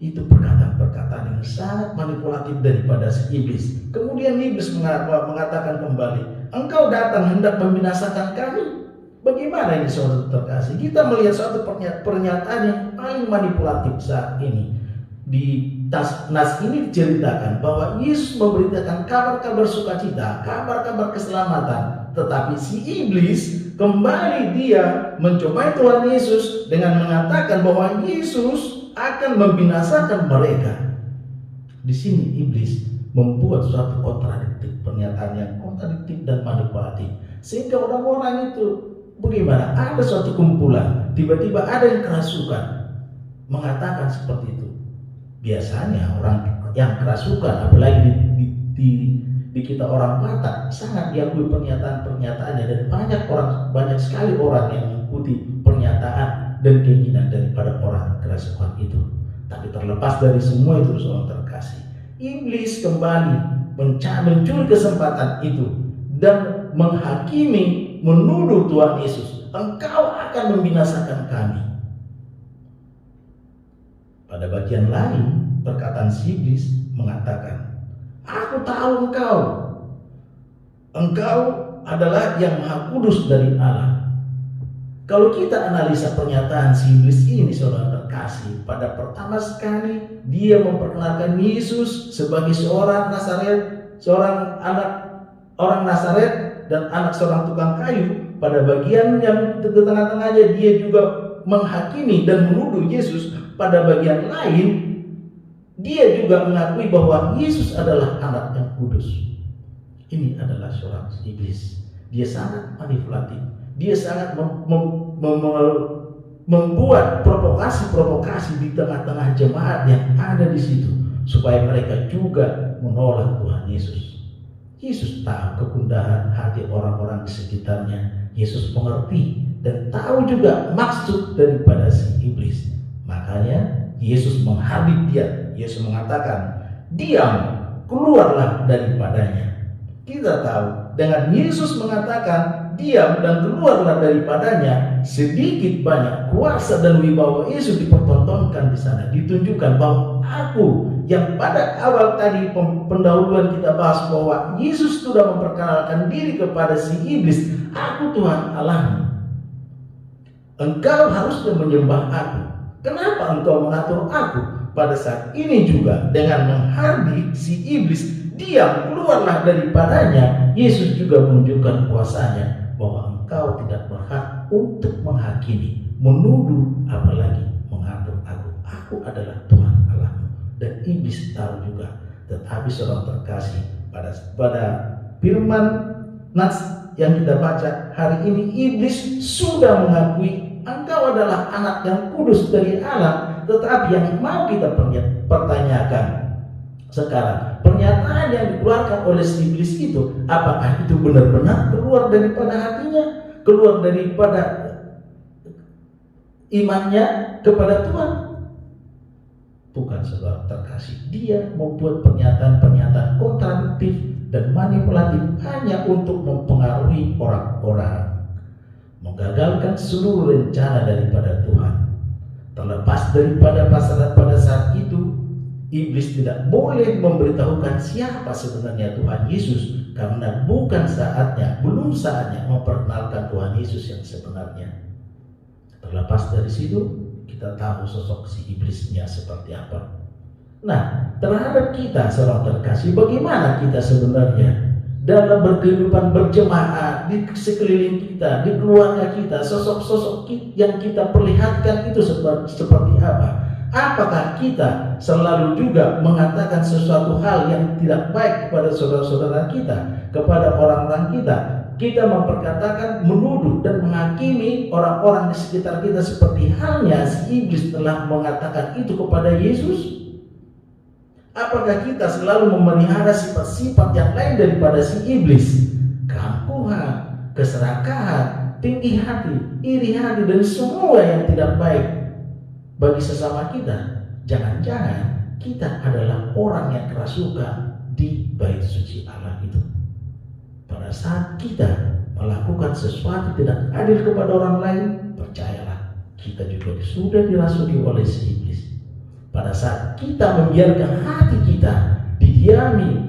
Itu perkataan-perkataan yang sangat manipulatif daripada si iblis. Kemudian iblis mengatakan kembali, "Engkau datang hendak membinasakan kami." Bagaimana ini saudara terkasih? Kita melihat suatu pernyataan yang paling manipulatif saat ini. Di nas ini diceritakan bahwa Yesus memberitakan kabar-kabar sukacita, kabar-kabar keselamatan. Tetapi si iblis kembali dia mencobai Tuhan Yesus dengan mengatakan bahwa Yesus akan membinasakan mereka. Di sini iblis membuat suatu kontradiktif, pernyataan yang kontradiktif dan manipulatif, sehingga orang-orang itu bagaimana? Ada suatu kumpulan, tiba-tiba ada yang kerasukan, mengatakan seperti itu. Biasanya orang yang kerasukan, apalagi di kita orang Batak, sangat diakui pernyataan-pernyataannya, dan banyak sekali orang yang mengikuti pernyataan dan keinginan daripada orang kerasukan itu. Tapi terlepas dari semua itu, seorang terkasih, iblis kembali mencuri kesempatan itu dan menghakimi, menuduh Tuhan Yesus, "Engkau akan membinasakan kami." Pada bagian lain, perkataan si iblis mengatakan, "Aku tahu engkau adalah yang Maha Kudus dari Allah." Kalau kita analisa pernyataan si iblis ini, saudara terkasih, pada pertama sekali dia memperkenalkan Yesus sebagai seorang Nazaret, seorang anak orang Nazaret dan anak seorang tukang kayu. Pada bagian yang di tengah-tengahnya dia juga menghakimi dan menuduh Yesus. Pada bagian lain dia juga mengakui bahwa Yesus adalah anak yang kudus. Ini adalah seorang iblis. Dia sangat manipulatif. Dia sangat membuat provokasi-provokasi di tengah-tengah jemaat yang ada di situ, supaya mereka juga menolak Tuhan Yesus. Yesus tahu kegundahan hati orang-orang di sekitarnya. Yesus mengerti dan tahu juga maksud daripada si iblis. Makanya Yesus menghardik dia. Yesus mengatakan, diam, keluarlah daripadanya. Kita tahu dengan Yesus mengatakan diam dan keluarlah daripadanya, sedikit banyak kuasa dan wibawa Yesus dipertontonkan di sana. Ditunjukkan bahwa aku yang pada awal tadi pendahuluan kita bahas bahwa Yesus sudah memperkenalkan diri kepada si iblis, aku Tuhan Allahmu. Engkau harusnya menyembah aku. Kenapa engkau mengatur aku? Pada saat ini juga dengan menghardik si iblis, diam, keluarlah daripadanya, Yesus juga menunjukkan kuasanya bahwa engkau tidak berhak untuk menghakimi, menuduh, apalagi mengatur aku. Aku adalah Tuhan Allahmu. Dan iblis tahu juga. Tetapi saudara terkasih, pada firman Nats yang kita baca hari ini, iblis sudah mengakui engkau adalah anak yang kudus dari Allah. Tetapi yang mau kita pertanyakan sekarang, pernyataan yang dikeluarkan oleh si iblis itu, apakah itu benar-benar keluar daripada hatinya, keluar daripada imannya kepada Tuhan? Bukan, saudara terkasih. Dia membuat pernyataan-pernyataan kontradiktif dan manipulatif hanya untuk mempengaruhi orang-orang, menggagalkan seluruh rencana daripada Tuhan. Terlepas daripada pada saat itu, iblis tidak boleh memberitahukan siapa sebenarnya Tuhan Yesus, karena bukan saatnya, belum saatnya memperkenalkan Tuhan Yesus yang sebenarnya. Terlepas dari situ, kita tahu sosok si iblisnya seperti apa. Nah, terhadap kita saudara terkasih, bagaimana kita sebenarnya dalam berkehidupan berjemaat di sekeliling kita, di keluarga kita, sosok-sosok yang kita perlihatkan itu seperti apa? Apakah kita selalu juga mengatakan sesuatu hal yang tidak baik kepada saudara-saudara kita, kepada orang-orang kita? Kita memperkatakan, menuduh dan menghakimi orang-orang di sekitar kita seperti halnya si iblis telah mengatakan itu kepada Yesus? Apakah kita selalu memelihara sifat-sifat yang lain daripada si iblis? Keangkuhan, keserakahan, tinggi hati, iri hati, dan semua yang tidak baik bagi sesama kita. Jangan-jangan kita adalah orang yang kerasukan di bait suci Allah itu. Pada saat kita melakukan sesuatu tidak adil kepada orang lain, percayalah, kita juga sudah dirasuki oleh si iblis. Pada saat kita membiarkan hati kita didiami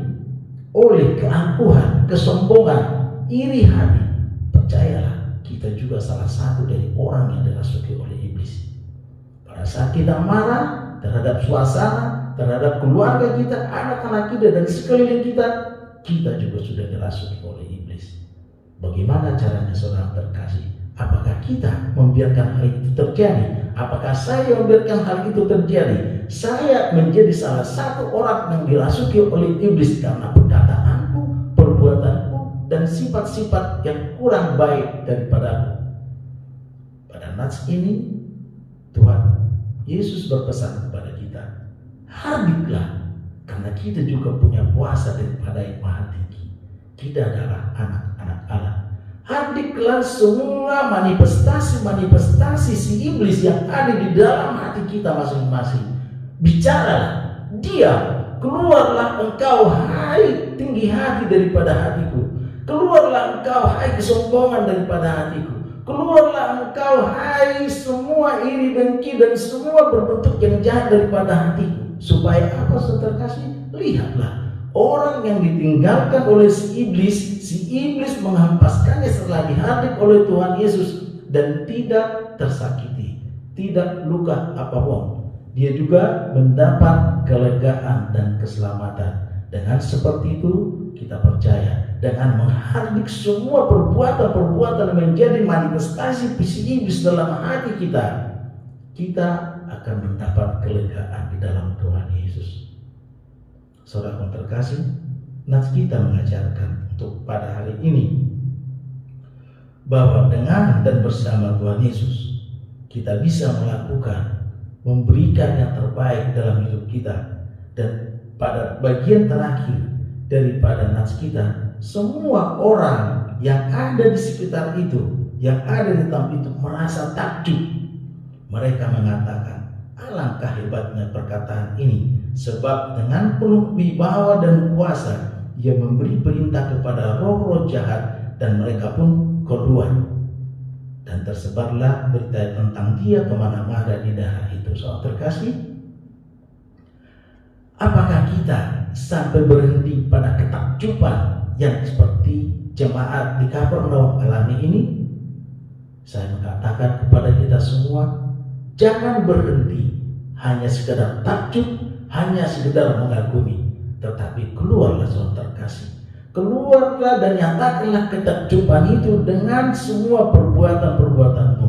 oleh keangkuhan, kesombongan, iri hati, percayalah, kita juga salah satu dari orang yang dirasuki oleh iblis. Pada saat kita marah terhadap suasana, terhadap keluarga kita, anak-anak kita, dan sekeliling kita juga sudah dirasuki oleh iblis. Bagaimana caranya saudara terkasih? Apakah kita membiarkan hal itu terjadi? Apakah saya membiarkan hal itu terjadi? Saya menjadi salah satu orang yang dirasuki oleh iblis karena perkataanku, perbuatanku, dan sifat-sifat yang kurang baik daripadaku. Pada nats ini, Tuhan Yesus berpesan kepada kita, hardiklah, karena kita juga punya kuasa daripada yang maha tinggi. Kita adalah anak-anak Allah. Hardiklah semua manifestasi-manifestasi si iblis yang ada di dalam hati kita masing-masing. Bicaralah, diam, keluarlah engkau hai tinggi hati daripada hatiku. Keluarlah engkau hai kesombongan daripada hatiku. Keluarlah engkau hai semua iri dengki dan semua berbentuk yang jahat daripada hatiku. Supaya apa saudara kasih? Lihatlah, orang yang ditinggalkan oleh si iblis menghempaskannya setelah dihardik oleh Tuhan Yesus dan tidak tersakiti, tidak luka apapun. Dia juga mendapat kelegaan dan keselamatan. Dengan seperti itu kita percaya, dengan menghardik semua perbuatan-perbuatan menjadi manifestasi si iblis dalam hati kita, kita akan mendapat kelegaan di dalam Tuhan Yesus. Saudara terkasih, nats kita mengajarkan untuk pada hari ini bahwa dengan dan bersama Tuhan Yesus kita bisa melakukan, memberikan yang terbaik dalam hidup kita. Dan pada bagian terakhir daripada nats kita, semua orang yang ada di sekitar itu, yang ada di tempat itu merasa takjub. Mereka mengatakan, Alangkah hebatnya perkataan ini, sebab dengan penuh wibawa dan kuasa ia memberi perintah kepada roh-roh jahat dan mereka pun keluar. Dan tersebarlah berita tentang dia kemana-mana di daerah itu. Saudara terkasih, apakah kita sampai berhenti pada ketakjuban yang seperti jemaat di Kapernaum alami ini? Saya mengatakan kepada kita semua, jangan berhenti hanya sekedar takjub, hanya sekedar mengagumi, tetapi keluarlah saudara terkasih. Keluarlah dan nyatakanlah ketakjuban itu dengan semua perbuatan-perbuatanmu.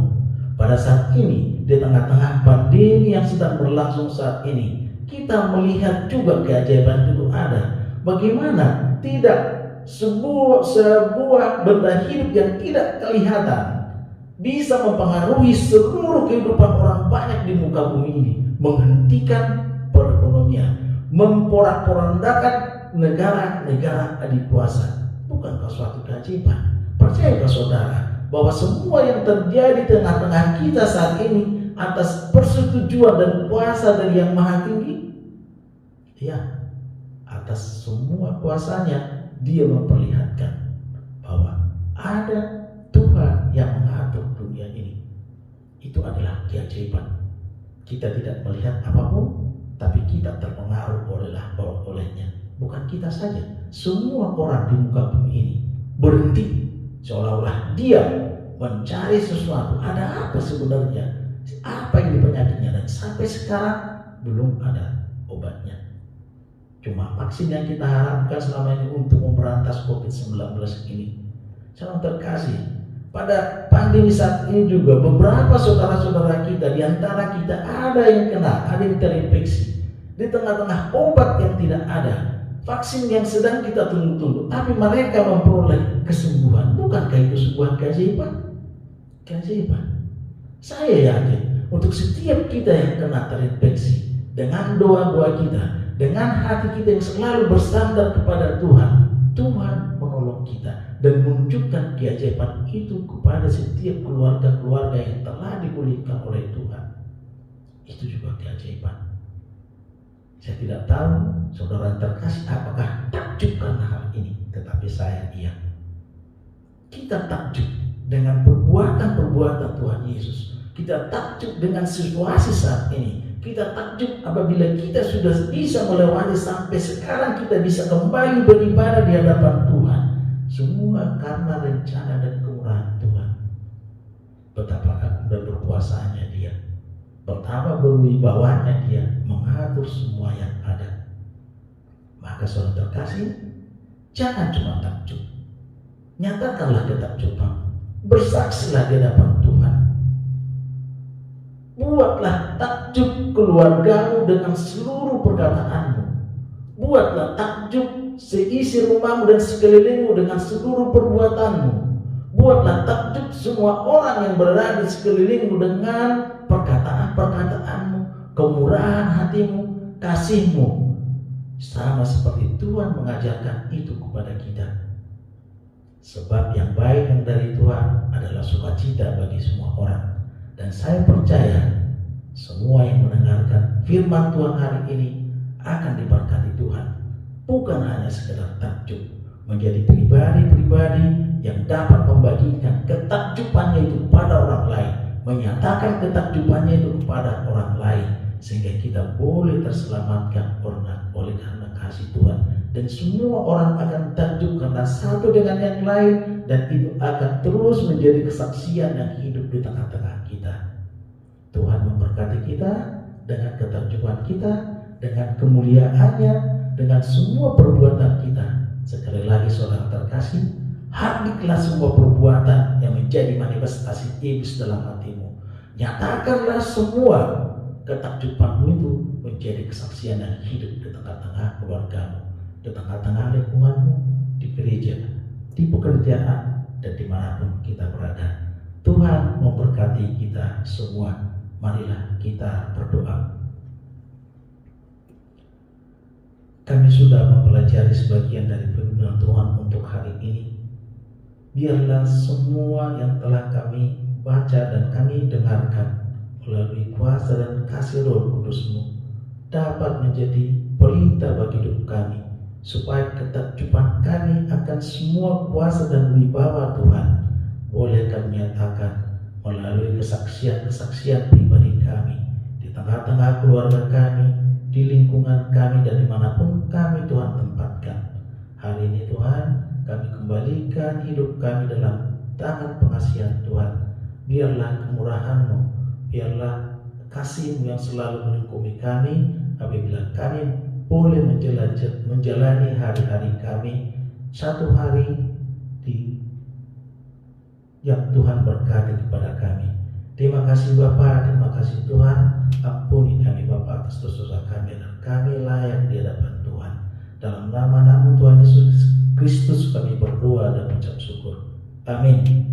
Pada saat ini, di tengah-tengah pandemi yang sedang berlangsung saat ini, kita melihat juga keajaiban itu ada. Bagaimana tidak sebuah benda hidup yang tidak kelihatan bisa mempengaruhi seluruh kehidupan orang banyak di muka bumi ini, menghentikan perekonomian, memporak-porandakan negara-negara adikuasa. Bukankah suatu keajaiban? Percayakah saudara bahwa semua yang terjadi di tengah-tengah kita saat ini atas persetujuan dan kuasa dari Yang Maha Tinggi? Ya, atas semua kuasanya dia memperlihatkan bahwa ada Tuhan yang mengatur dunia ini. Itu adalah keajaiban. Kita tidak melihat apapun, tapi kita terpengaruh olehnya. Bukan kita saja, semua orang di muka bumi ini berhenti seolah-olah dia mencari sesuatu. Ada apa sebenarnya? Apa ini penyakitnya? Dan sampai sekarang belum ada obatnya. Cuma vaksin yang kita harapkan selama ini untuk memberantas COVID-19 ini. Saudara terkasih, pada pandemi saat ini juga beberapa saudara-saudara kita di antara kita ada yang kena, ada yang terinfeksi. Di tengah-tengah obat yang tidak ada, vaksin yang sedang kita tunggu-tunggu, tapi mereka memperoleh kesembuhan. Bukankah itu sebuah keajaiban? Keajaiban. Saya yakin untuk setiap kita yang kena terinfeksi, dengan doa-doa kita, dengan hati kita yang selalu bersandar kepada Tuhan, Tuhan menolong kita dan menunjukkan keajaiban itu kepada setiap keluarga-keluarga yang telah dipulihkan oleh Tuhan. Itu juga keajaiban. Saya tidak tahu saudara terkasih apakah takjub karena hal ini, tetapi saya iya. Kita takjub dengan perbuatan-perbuatan Tuhan Yesus. Kita takjub dengan situasi saat ini. Kita takjub apabila kita sudah bisa melewati sampai sekarang kita bisa kembali beribadah di hadapan Tuhan. Semua karena rencana dan kemurahan Tuhan. Betapa agung dan berkuasanya Dia. Pertama berwibawanya dia mengatur semua yang ada. Maka saudara terkasih, jangan cuma takjub, nyatakanlah ketakjubanmu, bersaksilah di hadapan Tuhan. Buatlah takjub keluargamu dengan seluruh perkataanmu. Buatlah takjub seisi rumahmu dan sekelilingmu dengan seluruh perbuatanmu. Buatlah takjub semua orang yang berada di sekelilingmu dengan perkataan-perkataanmu, kemurahan hatimu, kasihmu. Sama seperti Tuhan mengajarkan itu kepada kita. Sebab yang baik yang dari Tuhan adalah sukacita bagi semua orang. Dan saya percaya semua yang mendengarkan firman Tuhan hari ini akan diberkati Tuhan. Bukan hanya sekedar takjub, menjadi pribadi-pribadi yang dapat membagikan ketakjubannya itu kepada orang lain, menyatakan ketakjubannya itu kepada orang lain, sehingga kita boleh terselamatkan oleh karena kasih Tuhan. Dan semua orang akan takjub karena satu dengan yang lain, dan itu akan terus menjadi kesaksian yang hidup di tengah-tengah kita. Tuhan memberkati kita dengan ketakjuban kita, dengan kemuliaannya, dengan semua perbuatan kita. Sekali lagi saudara terkasih, hadirlah semua perbuatan yang menjadi manifestasi iblis dalam hatimu. Nyatakanlah semua ketakjubanmu itu menjadi kesaksian yang hidup di tengah-tengah keluargamu, di tengah-tengah lingkunganmu, di gereja, di pekerjaan, dan dimanapun kita berada. Tuhan memberkati kita semua. Marilah kita berdoa. Kami sudah mempelajari sebagian dari firman Tuhan untuk hari ini. Biarlah semua yang telah kami baca dan kami dengarkan melalui kuasa dan kasih Roh Kudus-Mu dapat menjadi pelita bagi hidup kami, supaya ketakjuban kami akan semua kuasa dan wibawa Tuhan boleh kami nyatakan melalui kesaksian-kesaksian pribadi kami, di tengah-tengah keluarga kami, di lingkungan kami, dan dimanapun kami Tuhan tempatkan. Hari ini Tuhan, kami kembalikan hidup kami dalam tangan pengasihan Tuhan. Biarlah kemurahan-Mu, biarlah kasih-Mu yang selalu melingkupi kami, apabila kami boleh menjalani hari-hari kami, satu hari yang Tuhan berkati kepada kami. Terima kasih Bapa, terima kasih Tuhan. Ampuni kami Bapa atas dosa kami, dan kami layak di hadapan Tuhan. Dalam nama-Mu Tuhan Yesus Kristus kami berdoa dan mengucap syukur. Amin.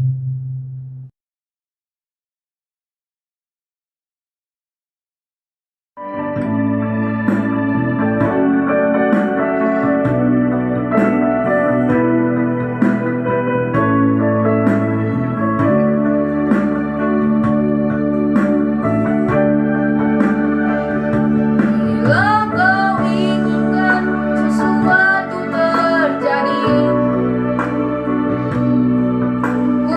Bila kau inginkan sesuatu terjadi, ku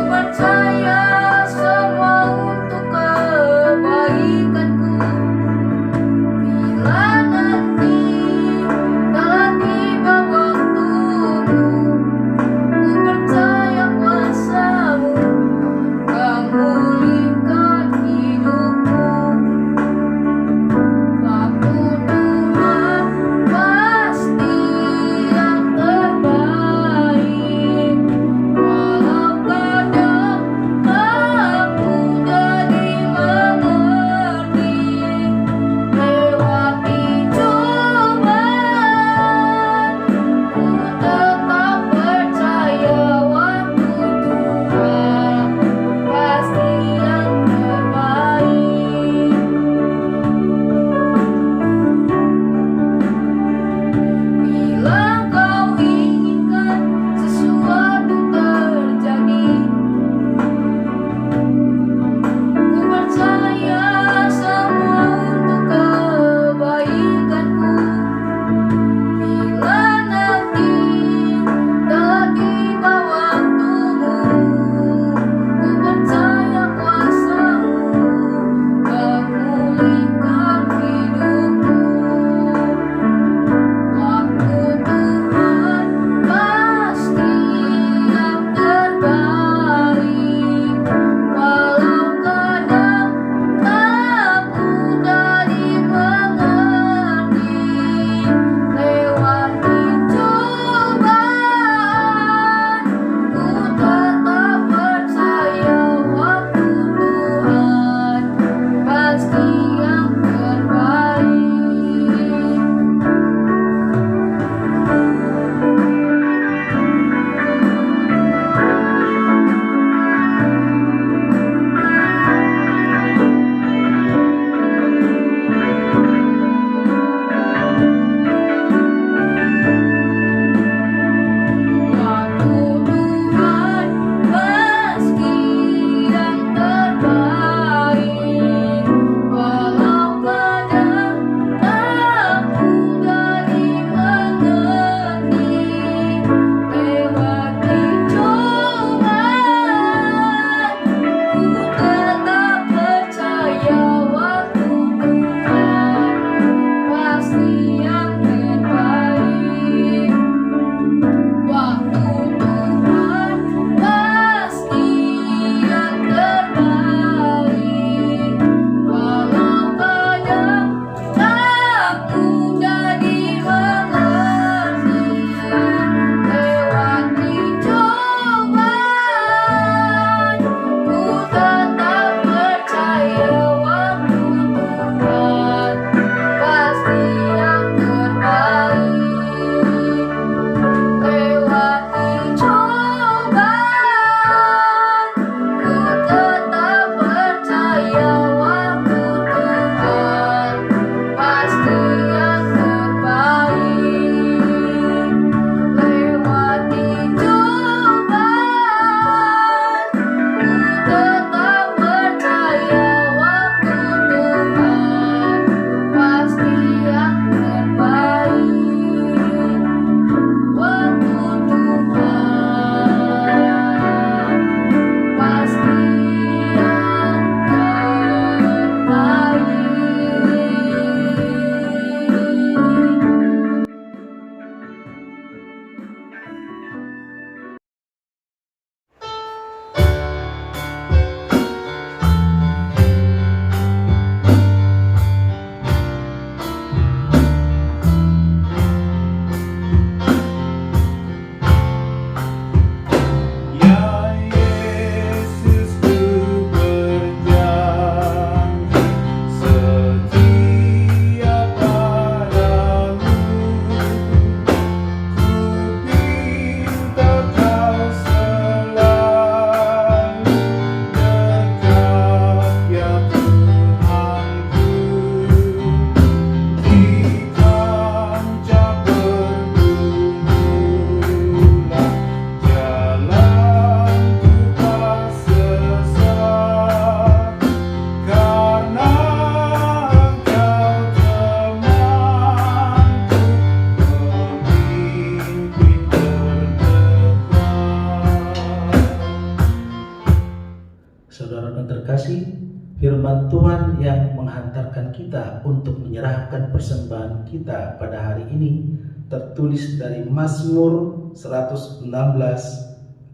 kita untuk menyerahkan persembahan kita pada hari ini tertulis dari Mazmur 116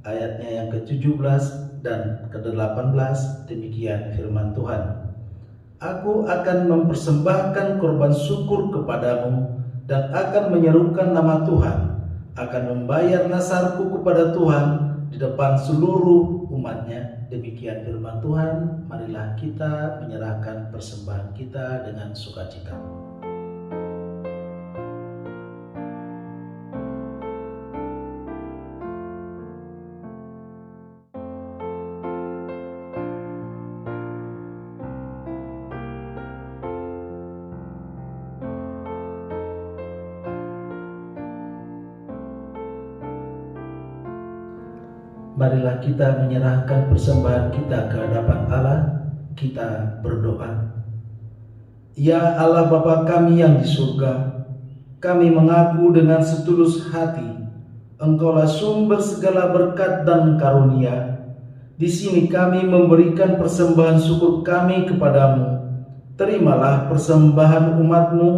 ayatnya yang ke-17 dan ke-18. Demikian firman Tuhan. Aku akan mempersembahkan korban syukur kepadamu dan akan menyerukan nama Tuhan, akan membayar nasarku kepada Tuhan di depan seluruh umatnya. Demikian firman Tuhan. Marilah kita menyerahkan persembahan kita dengan sukacita. Marilah kita menyerahkan persembahan kita ke hadapan Allah. Kita berdoa. Ya Allah Bapa kami yang di surga, kami mengaku dengan setulus hati, Engkaulah sumber segala berkat dan karunia. Di sini kami memberikan persembahan syukur kami kepadamu. Terimalah persembahan umat-Mu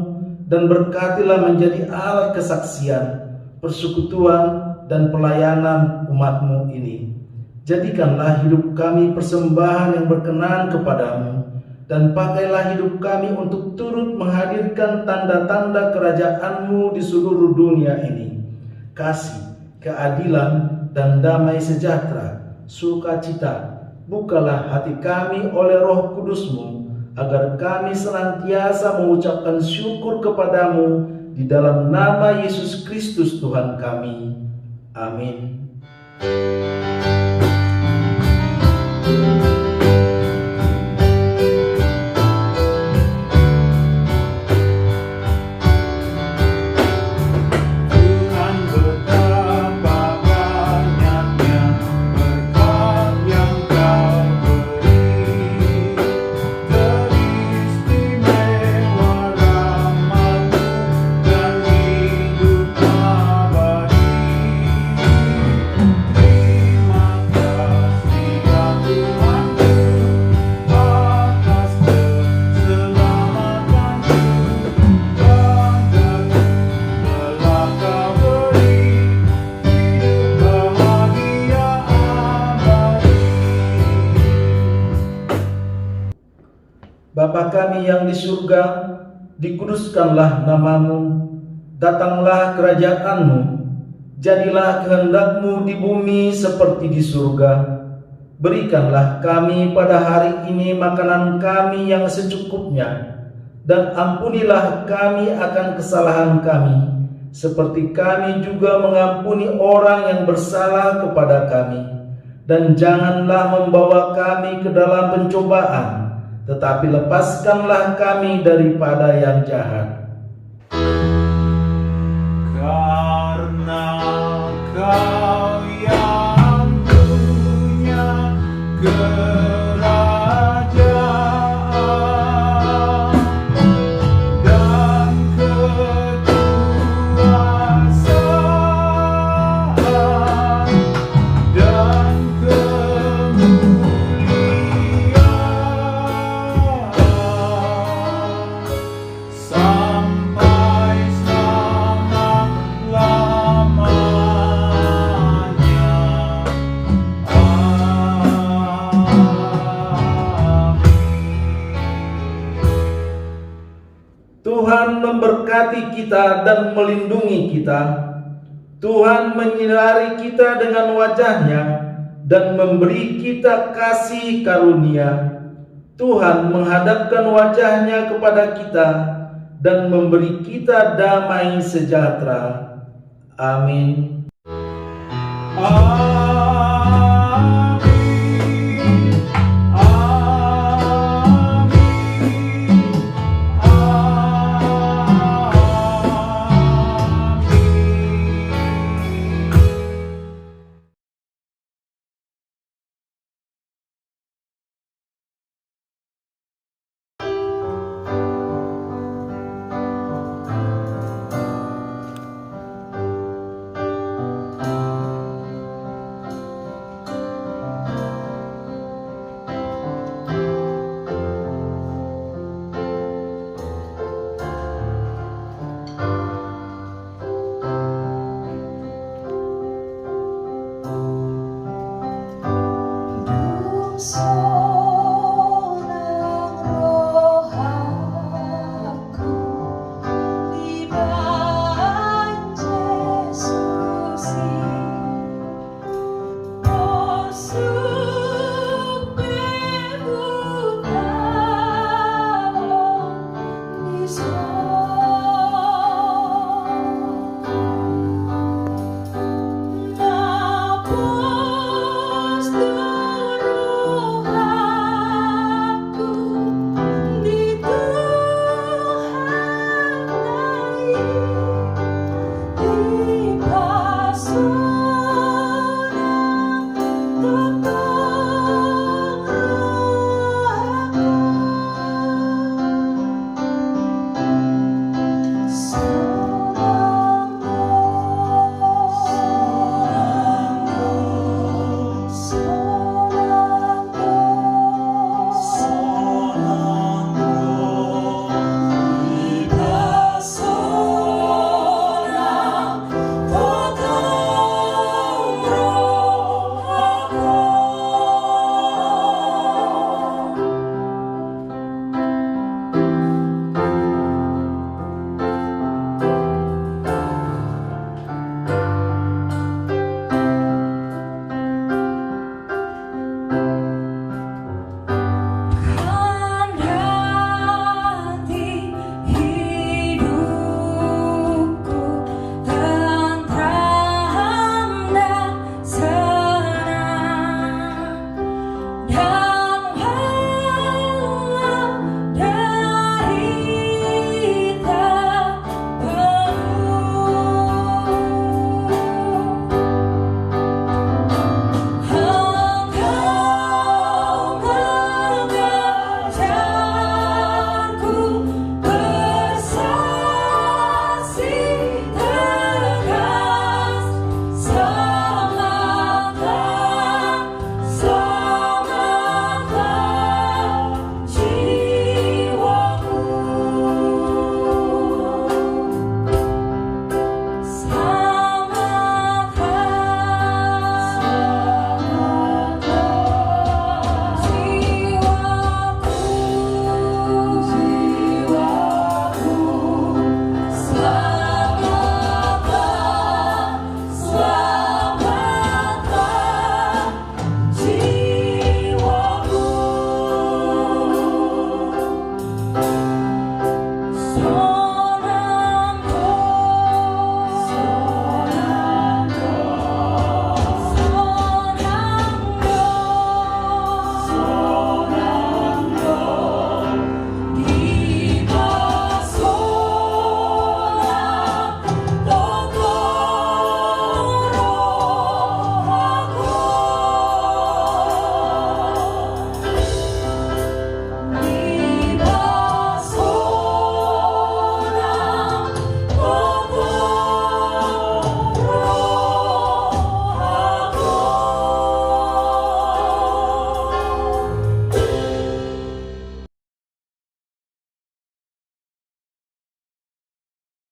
dan berkatilah menjadi alat kesaksian, persekutuan, dan pelayanan umat-Mu ini. Jadikanlah hidup kami persembahan yang berkenan kepadamu, dan pakailah hidup kami untuk turut menghadirkan tanda-tanda kerajaan-Mu di seluruh dunia ini. Kasih, keadilan, dan damai sejahtera, sukacita, bukalah hati kami oleh Roh Kudus-Mu, agar kami senantiasa mengucapkan syukur kepadamu di dalam nama Yesus Kristus Tuhan kami. Amin. Bapa kami yang di surga, dikuduskanlah nama-Mu, datanglah kerajaan-Mu, jadilah kehendak-Mu di bumi seperti di surga. Berikanlah kami pada hari ini makanan kami yang secukupnya, dan ampunilah kami akan kesalahan kami, seperti kami juga mengampuni orang yang bersalah kepada kami. Dan janganlah membawa kami ke dalam pencobaan, tetapi lepaskanlah kami daripada yang jahat. Karena Kau yang punya kerajaan dan kekuasaan dan sampai selama-lamanya. Tuhan memberkati kita dan melindungi kita. Tuhan menyinari kita dengan wajah-Nya dan memberi kita kasih karunia. Tuhan menghadapkan wajah-Nya kepada kita dan memberi kita damai sejahtera. Amin.